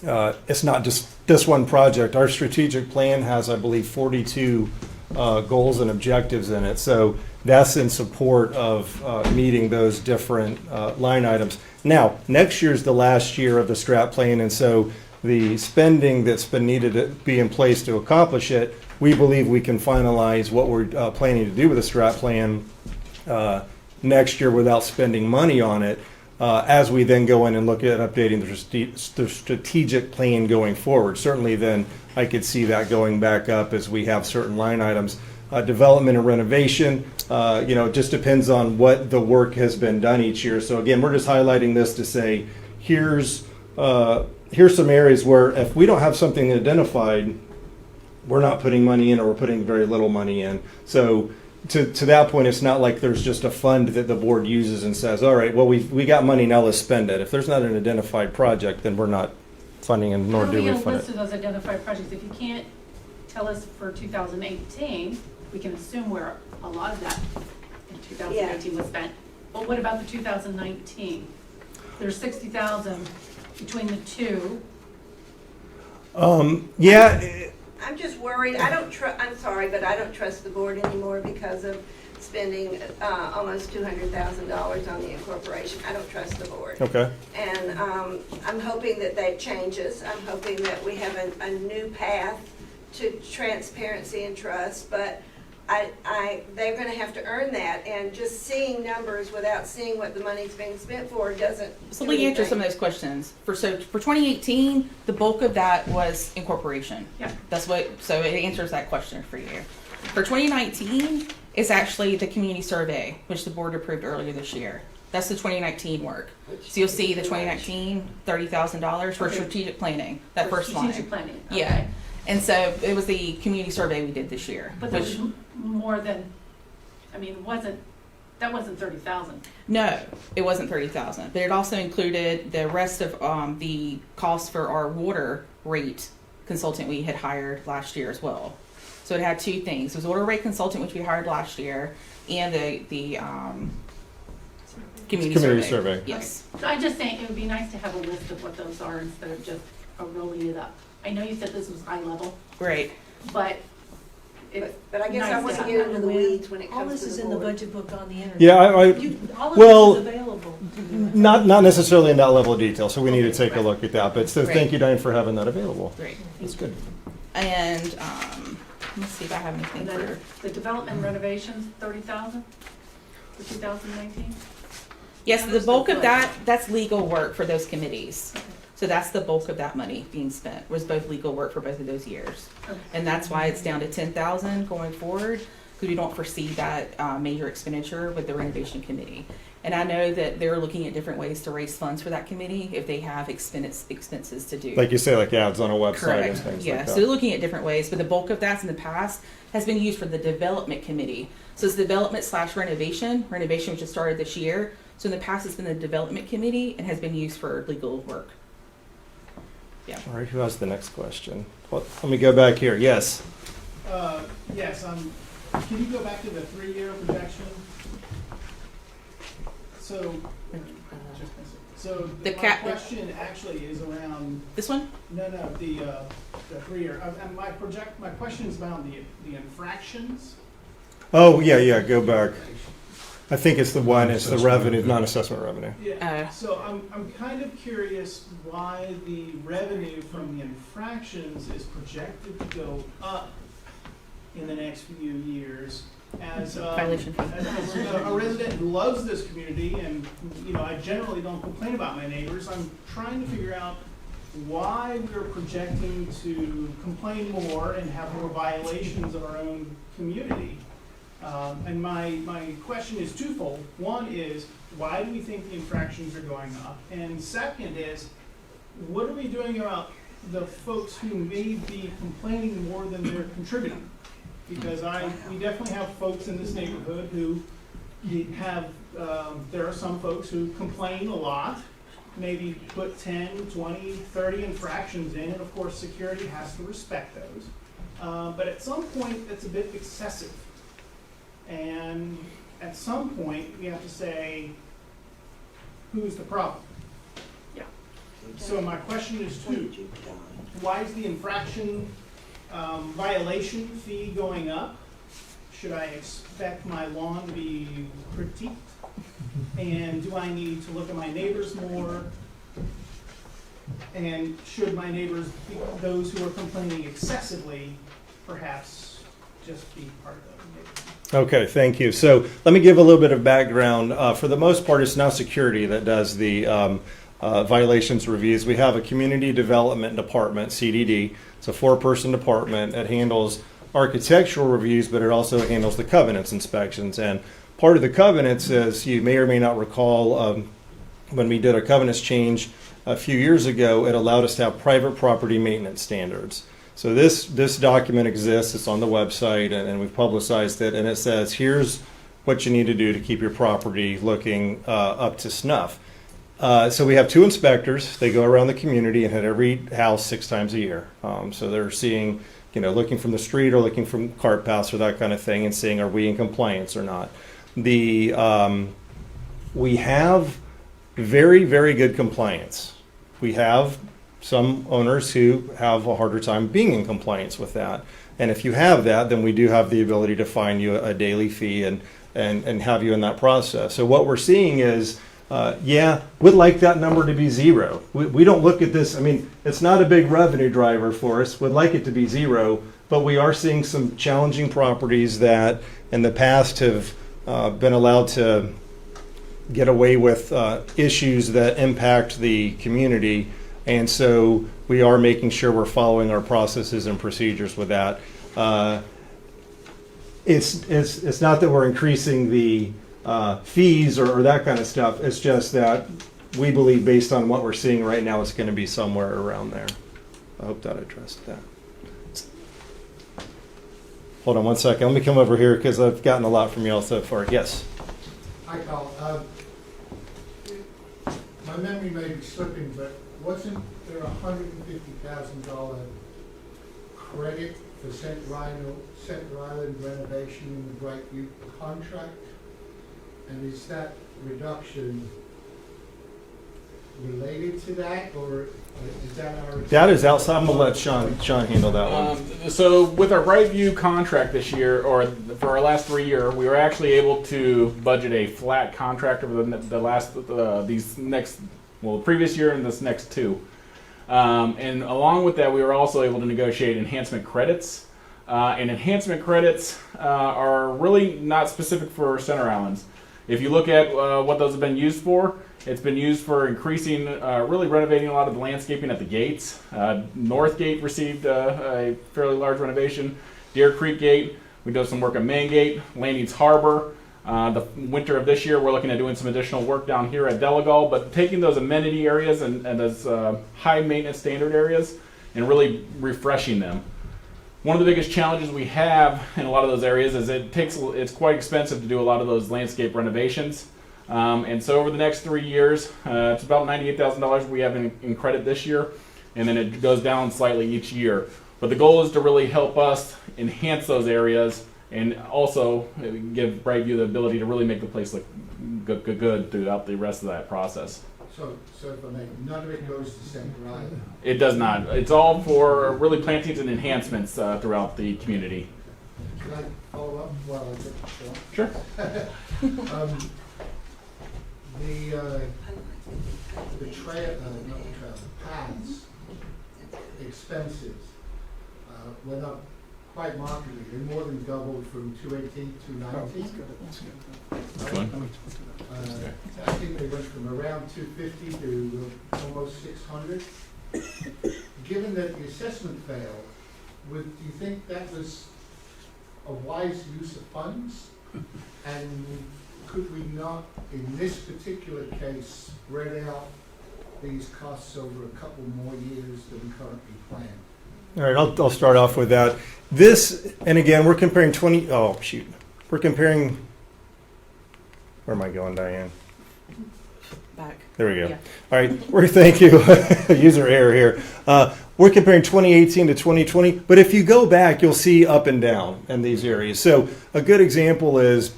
It's not just this one project. Our strategic plan has, I believe, 42 goals and objectives in it. So that's in support of meeting those different line items. Now, next year's the last year of the strat plan, and so the spending that's been needed to be in place to accomplish it, we believe we can finalize what we're planning to do with the strat plan next year without spending money on it, as we then go in and look at updating the strategic plan going forward. Certainly then I could see that going back up as we have certain line items. Development and renovation, it just depends on what the work has been done each year. So again, we're just highlighting this to say, here's some areas where if we don't have something identified, we're not putting money in, or we're putting very little money in. So to that point, it's not like there's just a fund that the board uses and says, all right, well, we got money, now let's spend it. If there's not an identified project, then we're not funding, and nor do we fund a list it. of those identified projects. If you can't tell us for 2018, we can assume where a lot of that in 2018 was spent. But what about the 2019? There's $60,000 between the two. Yeah, I'm just worried, I'm sorry, but I don't trust the board anymore because of spending almost $200,000 on the incorporation. I don't trust the board. okay. And I'm hoping that that changes. I'm hoping that we have a new path to transparency and trust, but they're gonna have to earn that, and just seeing numbers without seeing what the money's being spent for doesn't So do let me answer some of anything. those questions. For 2018, the bulk of that was incorporation. Yeah. So it answers that question for you. For 2019, it's actually the community survey, which the board approved earlier this year. That's the 2019 work. So you'll see the 2019, $30,000 for Okay. strategic planning, that first line. Strategic planning, Yeah. okay. And so it was the community survey we did this year. But there which- was more than, I mean, that wasn't 30,000. No, it wasn't 30,000, but it also included the rest of the costs for our water rate consultant we had hired last year as well. So it had two things: it was water rate consultant, which we hired last year, and the community survey. Yes. So I just think it would be nice to have a list of what those are instead of just rolling it up. I know you said this was high level, Right. but it's But I guess I nice want to to have get into the weeds when it All comes this to is the in the board. budget book on the internet. Yeah, All of well, this is available. not necessarily in that level of detail, so we need to take a look at that. But so Right. thank you, Diane, for having that available. Great. That's good. And let me see if I have anything And for. then the development renovations, 30,000 for 2019? Yes, the bulk of that's legal work for those committees. So that's the bulk of that money being spent, was both legal work for both of those years. Okay. And that's why it's down to 10,000 going forward, because we don't foresee that major expenditure with the renovation committee. And I know that they're looking at different ways to raise funds for that committee if they have expenses to do. Like you say, like ads on a website and Correct. things Yeah, like so that. they're looking at different ways, but the bulk of that's in the past has been used for the development committee. So it's development/renovation, renovation which just started this year. So in the past, it's been the development committee and has been used for legal work. All right, who has the next question? Let me go back here. Yes. Yes, can you go back to the 3-year projection? So The my cap- question actually is around, This one? the 3-year, and my question is about the infractions. Oh, yeah, go back. I think it's the one, it's the revenue, non-assessment revenue. Yeah, so I'm kind of curious why the revenue from the infractions is projected to go up in the next few years as Violation fee. as a resident who loves this community, and I generally don't complain about my neighbors. I'm trying to figure out why we're projecting to complain more and have more violations of our own community. And my question is twofold. One is, why do we think the infractions are going up? And second is, what are we doing about the folks who may be complaining more than they're contributing? Because we definitely have folks in this neighborhood who there are some folks who complain a lot, maybe put 10, 20, 30 infractions in, and of course security has to respect those. But at some point, it's a bit excessive. And at some point, we have to say, who's the problem? Yeah. So my question is two. Why is the infraction violation fee going up? Should I expect my lawn to be critiqued? And do I need to look at my neighbors more? And should my neighbors, those who are complaining excessively, perhaps just be part of the neighborhood? Okay, thank you. So let me give a little bit of background. For the most part, it's now security that does the violations reviews. We have a community development department, CDD. It's a 4-person department that handles architectural reviews, but it also handles the covenants inspections. And part of the covenants, as you may or may not recall, when we did a covenants change a few years ago, it allowed us to have private property maintenance standards. So this document exists, it's on the website, and we've publicized it, and it says, here's what you need to do to keep your property looking up to snuff. So we have 2 inspectors. They go around the community and hit every house 6 times a year. So they're seeing, looking from the street or looking from cart paths or that kind of thing and seeing, are we in compliance or not? We have very, very good compliance. we have some owners who have a harder time being in compliance with that. And if you have that, then we do have the ability to fine you a daily fee and have you in that process. So what we're seeing is, we'd like that number to be zero. We don't look at this, I mean, it's not a big revenue driver for us. We'd like it to be zero, but we are seeing some challenging properties that in the past have been allowed to get away with issues that impact the community. And so we are making sure we're following our processes and procedures with that. It's not that we're increasing the fees or that kind of stuff. It's just that we believe based on what we're seeing right now, it's going to be somewhere around there. I hope that addressed that. Hold on one second. Let me come over here because I've gotten a lot from y'all so far. Yes. Hi, Carl. My memory may be slipping, but wasn't there $150,000 credit for Center Island renovation in the Brightview contract? And is that reduction related to that, or is that our... That is outside. I'm going to let Sean handle that one. So with our Brightview contract this year, or for our last 3 year, we were actually able to budget a flat contract over the previous year and this next two. And along with that, we were also able to negotiate enhancement credits. And enhancement credits are really not specific for Center Islands. If you look at what those have been used for, it's been used for increasing, really renovating a lot of the landscaping at the gates. North Gate received a fairly large renovation. Deer Creek Gate, we did some work at Main Gate, Landings Harbor. The winter of this year, we're looking at doing some additional work down here at Delagal, but taking those amenity areas and those high maintenance standard areas and really refreshing them. One of the biggest challenges we have in a lot of those areas is it's quite expensive to do a lot of those landscape renovations. And so over the next 3 years, it's about $98,000 we have in credit this year, and then it goes down slightly each year. But the goal is to really help us enhance those areas and also give Brightview the ability to really make the place look good throughout the rest of that process. So if I may, none of it goes to Center Island? It does not. It's all for really plantings and enhancements throughout the community. Can I follow up while I get the show? Sure. The paths expenses went up quite markedly. They more than doubled from 218 to 219. I think they went from around 250 to almost 600. Given that the assessment failed, do you think that was a wise use of funds? And could we not, in this particular case, spread out these costs over a couple more years than currently planned? All right, I'll start off with that. This, and again, we're comparing we're comparing, where am I going, Diane? Back. There we go. Yeah. All right, thank you. User error here. We're comparing 2018 to 2020, but if you go back, you'll see up and down in these areas. So a good example is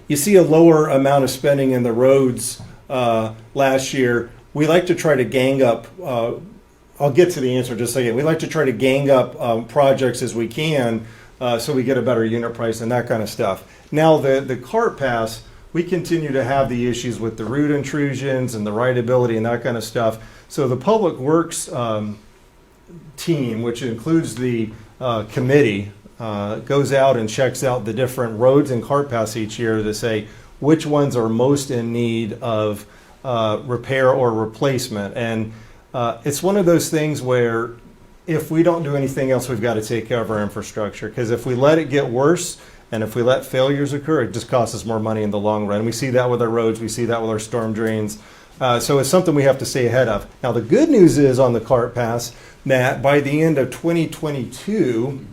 you see a lower amount of spending in the roads last year. We like to try to gang up, I'll get to the answer in just a second. We like to try to gang up projects as we can so we get a better unit price and that kind of stuff. Now the cart pass, we continue to have the issues with the root intrusions and the rideability and that kind of stuff. So the Public Works team, which includes the committee, goes out and checks out the different roads and cart paths each year to say which ones are most in need of repair or replacement. And it's one of those things where if we don't do anything else, we've got to take care of our infrastructure, because if we let it get worse and if we let failures occur, it just costs us more money in the long run. We see that with our roads, we see that with our storm drains. So it's something we have to stay ahead of. Now the good news is on the cart pass that by the end of 2022,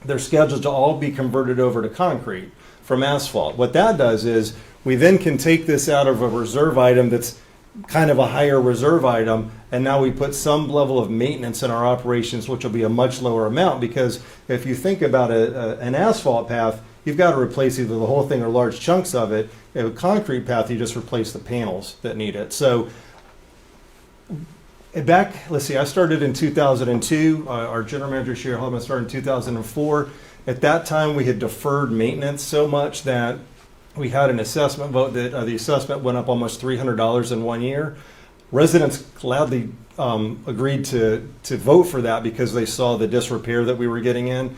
they're scheduled to all be converted over to concrete from asphalt. What that does is we then can take this out of a reserve item that's kind of a higher reserve item, and now we put some level of maintenance in our operations, which will be a much lower amount, because if you think about an asphalt path, you've got to replace either the whole thing or large chunks of it. A concrete path, you just replace the panels that need it. So Back, let's see, I started in 2002. Our general manager, Sherry Hallman, started in 2004. At that time, we had deferred maintenance so much that we had an assessment vote that the assessment went up almost $300 in 1 year. Residents gladly agreed to vote for that because they saw the disrepair that we were getting in.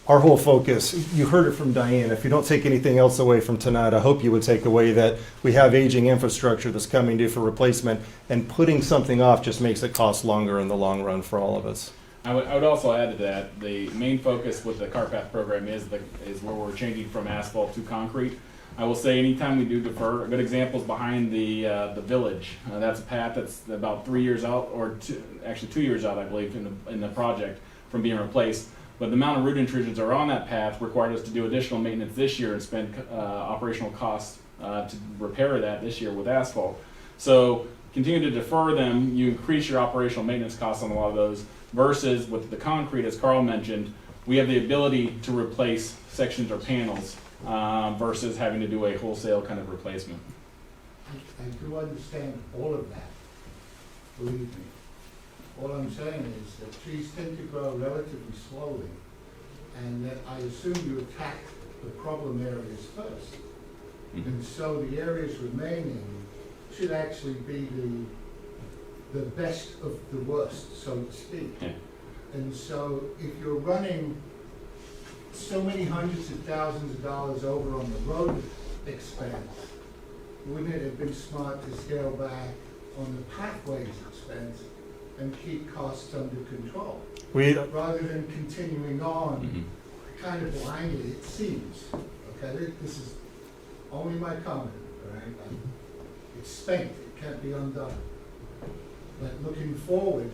Our whole focus, you heard it from Diane, if you don't take anything else away from tonight, I hope you would take away that we have aging infrastructure that's coming due for replacement, and putting something off just makes it cost longer in the long run for all of us. I would also add to that, the main focus with the CarPath program is where we're changing from asphalt to concrete. I will say anytime we do defer, a good example is behind the village. That's a path that's about 3 years out, or actually 2 years out, I believe, in the project from being replaced. But the amount of root intrusions are on that path required us to do additional maintenance this year and spend operational costs to repair that this year with asphalt. So continue to defer them, you increase your operational maintenance costs on a lot of those, versus with the concrete, as Carl mentioned, we have the ability to replace sections or panels versus having to do a wholesale kind of replacement. I do understand all of that, believe me. All I'm saying is that trees tend to grow relatively slowly, and that I assume you attack the problem areas first. And so the areas remaining should actually be the best of the worst, so to speak. Yeah. And so if you're running so many hundreds of thousands of dollars over on the road expense, wouldn't it have been smart to scale back on the pathways expense and keep costs under control? Rather than continuing on kind of blindly, it seems. Okay, this is only my comment, all right? It's spent, it can't be undone. But looking forward,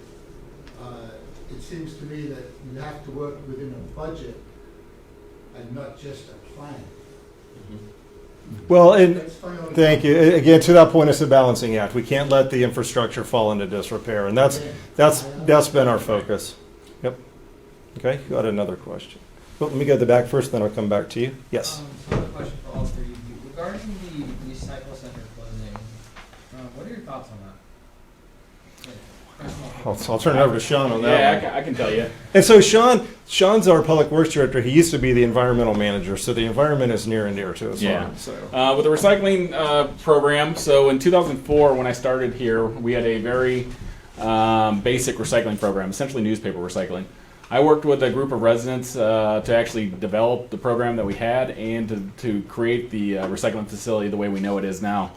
it seems to me that you have to work within a budget and not just a plan. Well, and thank you. Again, to that point, it's a balancing act. We can't let the infrastructure fall into disrepair, and that's been our focus. Yep. Okay, you got another question. Well, let me go to the back first, then I'll come back to you. Yes. So I have a question for all three of you. Regarding the recycle center closing, what are your thoughts on that? I'll turn it over to Sean on that. Yeah, I can tell you. And so Sean's our public works director. He used to be the environmental manager, so the environment is near and dear to us. Yeah. So. With the recycling program, so in 2004 when I started here, we had a very basic recycling program, essentially newspaper recycling. I worked with a group of residents to actually develop the program that we had and to create the recycling facility the way we know it is now.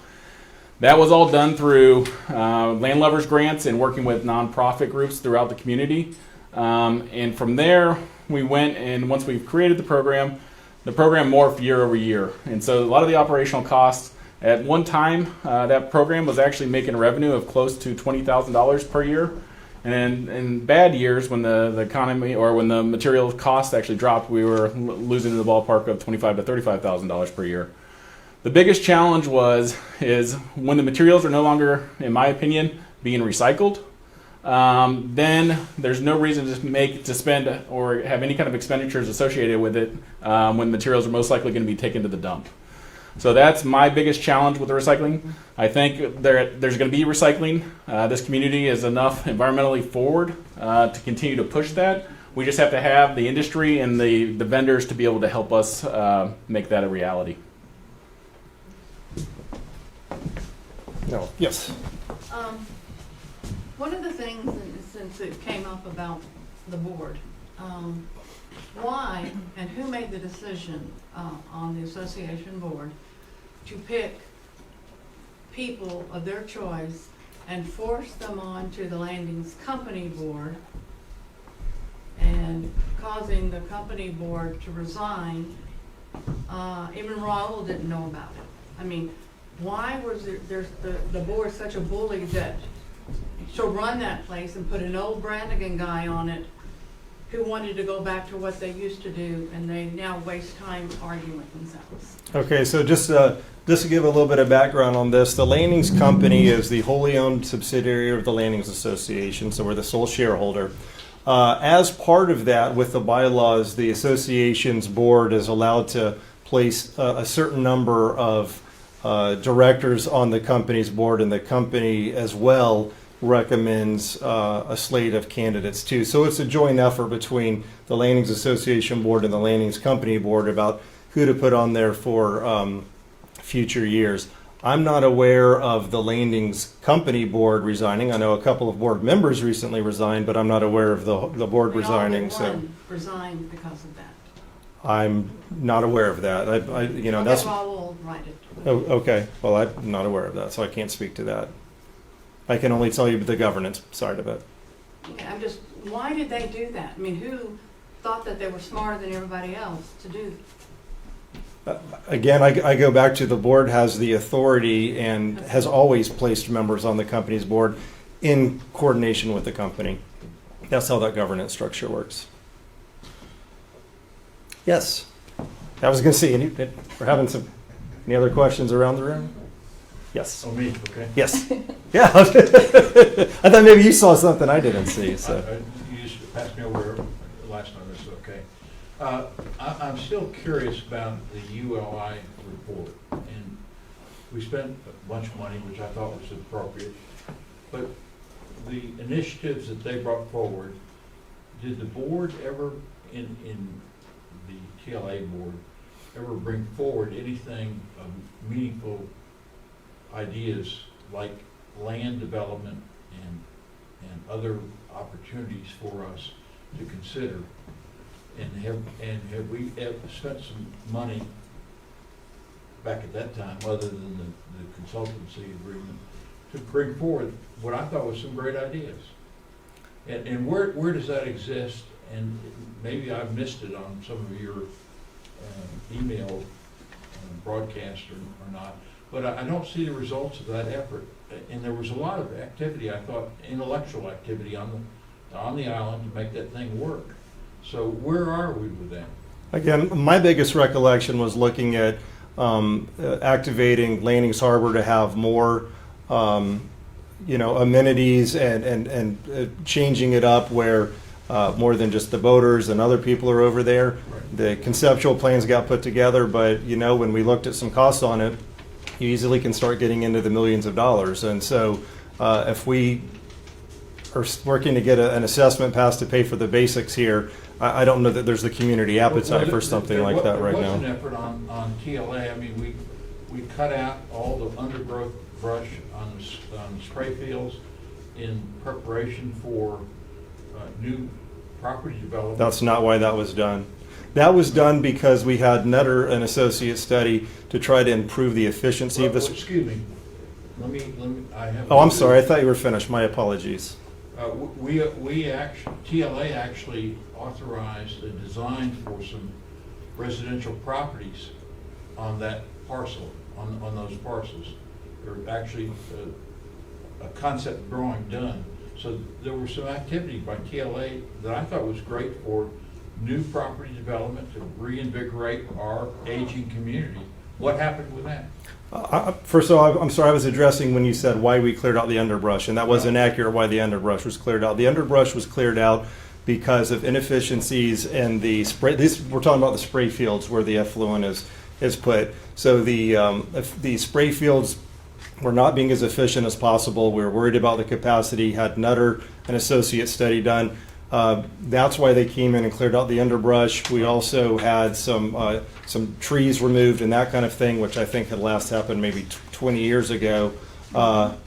That was all done through land lovers grants and working with nonprofit groups throughout the community. And from there, we went, and once we've created the program morphed year over year. And so a lot of the operational costs, at one time, that program was actually making a revenue of close to $20,000 per year. And in bad years, when the economy or when the material costs actually dropped, we were losing in the ballpark of $25,000 to $35,000 per year. The biggest challenge is when the materials are no longer, in my opinion, being recycled, then there's no reason to spend or have any kind of expenditures associated with it when materials are most likely going to be taken to the dump. So that's my biggest challenge with the recycling. I think there's going to be recycling. This community is enough environmentally forward to continue to push that. We just have to have the industry and the vendors to be able to help us make that a reality. No. Yes. One of the things, since it came up about the board, why and who made the decision on the association board to pick people of their choice and force them onto the landings company board and causing the company board to resign? Even Raul didn't know about it. I mean, why was there's the board such a bully that to run that place and put an old Brannigan guy on it who wanted to go back to what they used to do, and they now waste time arguing with themselves? Okay, so just to give a little bit of background on this, the Landings Company is the wholly owned subsidiary of the Landings Association, so we're the sole shareholder. As part of that, with the bylaws, the association's board is allowed to place a certain number of directors on the company's board, and the company as well recommends a slate of candidates too. So it's a joint effort between the Landings Association Board and the Landings Company Board about who to put on there for future years. I'm not aware of the Landings Company Board resigning. I know a couple of board members recently resigned, but I'm not aware of the board resigning. So Resigned because of that. I'm not aware of that. That's Rob will write it. oh, okay. Well, I'm not aware of that, so I can't speak to that. I can only tell you the governance side of it. Okay, why did they do that? I mean, who thought that they were smarter than everybody else to do? Again, I go back to the board has the authority and has always placed members on the company's board in coordination with the company. That's how that governance structure works. Yes. I was going to see, we're having any other questions around the room? Yes. Oh, me, okay. Yes. Yeah. I thought maybe you saw something I didn't see. So. You just passed me over last time, this is okay. I'm still curious about the ULI report, and we spent a bunch of money, which I thought was appropriate, but the initiatives that they brought forward, did the board ever, in the TLA board, ever bring forward anything of meaningful ideas like land development and other opportunities for us to consider? And have we ever spent some money back at that time, other than the consultancy agreement, to bring forward what I thought was some great ideas? And where does that exist? And maybe I've missed it on some of your email broadcast or not, but I don't see the results of that effort. And there was a lot of activity, I thought, intellectual activity on the island to make that thing work. So where are we with that? Again, my biggest recollection was looking at activating Landings Harbor to have more, amenities and changing it up where more than just the boaters and other people are over there. Right. The conceptual plans got put together, but when we looked at some costs on it, you easily can start getting into the millions of dollars. And so if we are working to get an assessment passed to pay for the basics here, I don't know that there's the community appetite for something like that right now. There was an effort on TLA. I mean, we cut out all the undergrowth brush on the spray fields in preparation for new property development. That's not why that was done. That was done because we had Nutter, an associate study, to try to improve the efficiency of this. Excuse me. Let me. I have. Oh, I'm sorry. I thought you were finished. My apologies. TLA actually authorized a design for some residential properties on that parcel, on those parcels. There was actually a concept drawing done. So there was some activity by TLA that I thought was great for new property development to reinvigorate our aging community. What happened with that? First of all, I'm sorry, I was addressing when you said why we cleared out the underbrush, and that wasn't accurate why the underbrush was cleared out. The underbrush was cleared out because of inefficiencies in the spray. We're talking about the spray fields where the effluent is put. So the spray fields were not being as efficient as possible. We were worried about the capacity, had Nutter, an associate study done. That's why they came in and cleared out the underbrush. We also had some trees removed and that kind of thing, which I think had last happened maybe 20 years ago. On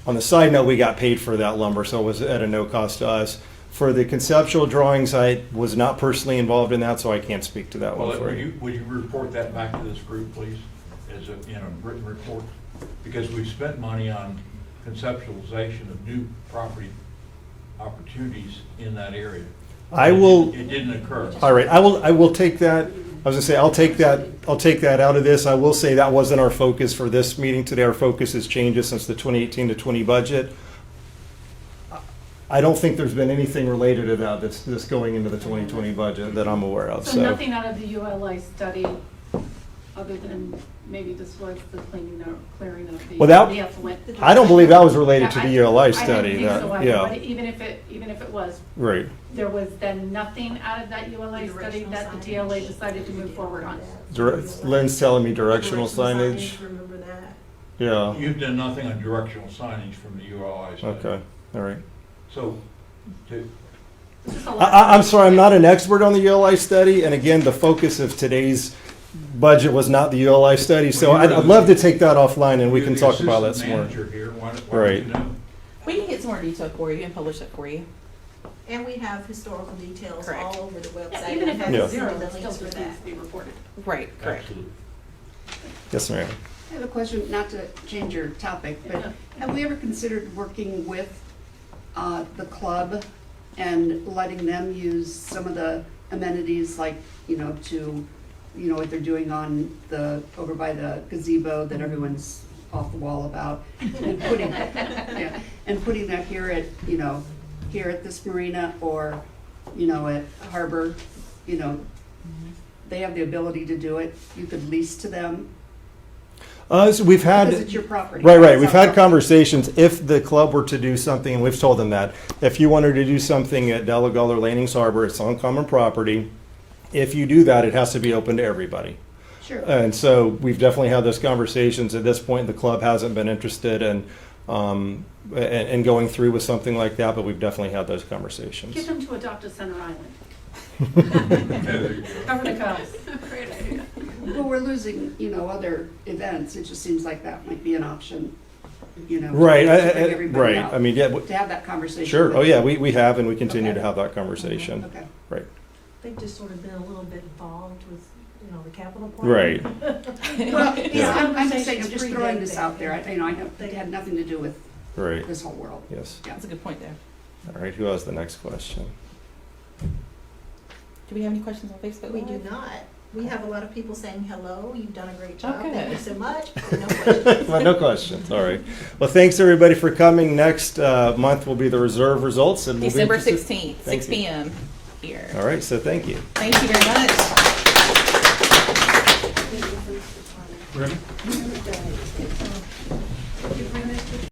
the side note, we got paid for that lumber, so it was at a no cost to us. For the conceptual drawings, I was not personally involved in that, so I can't speak to that one for you. Would you report that back to this group, please, as a written report? Because we've spent money on conceptualization of new property opportunities in that area. It didn't occur. All right, I will take that. I was gonna say I'll take that out of this. I will say that wasn't our focus for this meeting today. Our focus has changed since the 2018 to 20 budget. I don't think there's been anything related to that that's going into the 2020 budget that I'm aware of. So nothing out of the ULI study, other than maybe this was the clearing of the effluent. I don't believe that was related to the ULI study. I didn't think so either, but even if it was, right. There was then nothing out of that ULI study that the TLA decided to move forward on. Lynn's telling me directional signage. Remember that? Yeah. You've done nothing on directional signage from the ULI study. Okay. All right. So, to, I'm sorry, I'm not an expert on the ULI study, and again, the focus of today's budget was not the ULI study, so Well, I'd love to take that offline and we you're can the talk about that assistant some more. manager here. Why don't Right. you know? We can get some more detail for you and publish that for you. And we have historical details Correct. all over the website. Even if and it's have zero, the it still links for just that. needs to be reported. Right, correct. Absolutely. Yes, ma'am. I have a question, not to change your topic, but have we ever considered working with the club and letting them use some of the amenities, like, what they're doing on over by the gazebo that everyone's off the wall about, and putting that here at this marina, or, at Harbor, they have the ability to do it. You could lease to them. So we've had, Because it's your property. right. It's We've our had property. conversations. If the club were to do something, and we've told them that, if you wanted to do something at Delagull or Landings Harbor, it's on common property. If you do that, it has to be open to everybody. Sure. And so we've definitely had those conversations. At this point, the club hasn't been interested in going through with something like that, but we've definitely had those conversations. Get them to adopt a Center Island. There you go. Cover the cost. Great idea. Well, we're losing, other events. It just seems like that might be an option, Right, to bring everybody right. out, I mean, yeah, to have that conversation. sure. with Oh, yeah, them. we have, and we continue Okay. to have that conversation. Okay. Right. They've just sort of been a little bit involved with, the capital plan. Right. Well, Yeah. I'm just saying, I'm just Conversations throwing this predate out there. that. It had nothing to do with Right. this whole world. Yes. That's a good point there. All right. Who has the next question? Do we have any questions on Facebook? We do Live? not. We have a lot of people saying hello, you've done a great job, Okay. thank you so much, but no questions. Well, no questions. All right. Well, thanks everybody for coming. Next month will be the reserve results, and we'll be December interested- 16th, Thank 6 you. p.m. here. All right. So thank you. Thank you very much. Ready?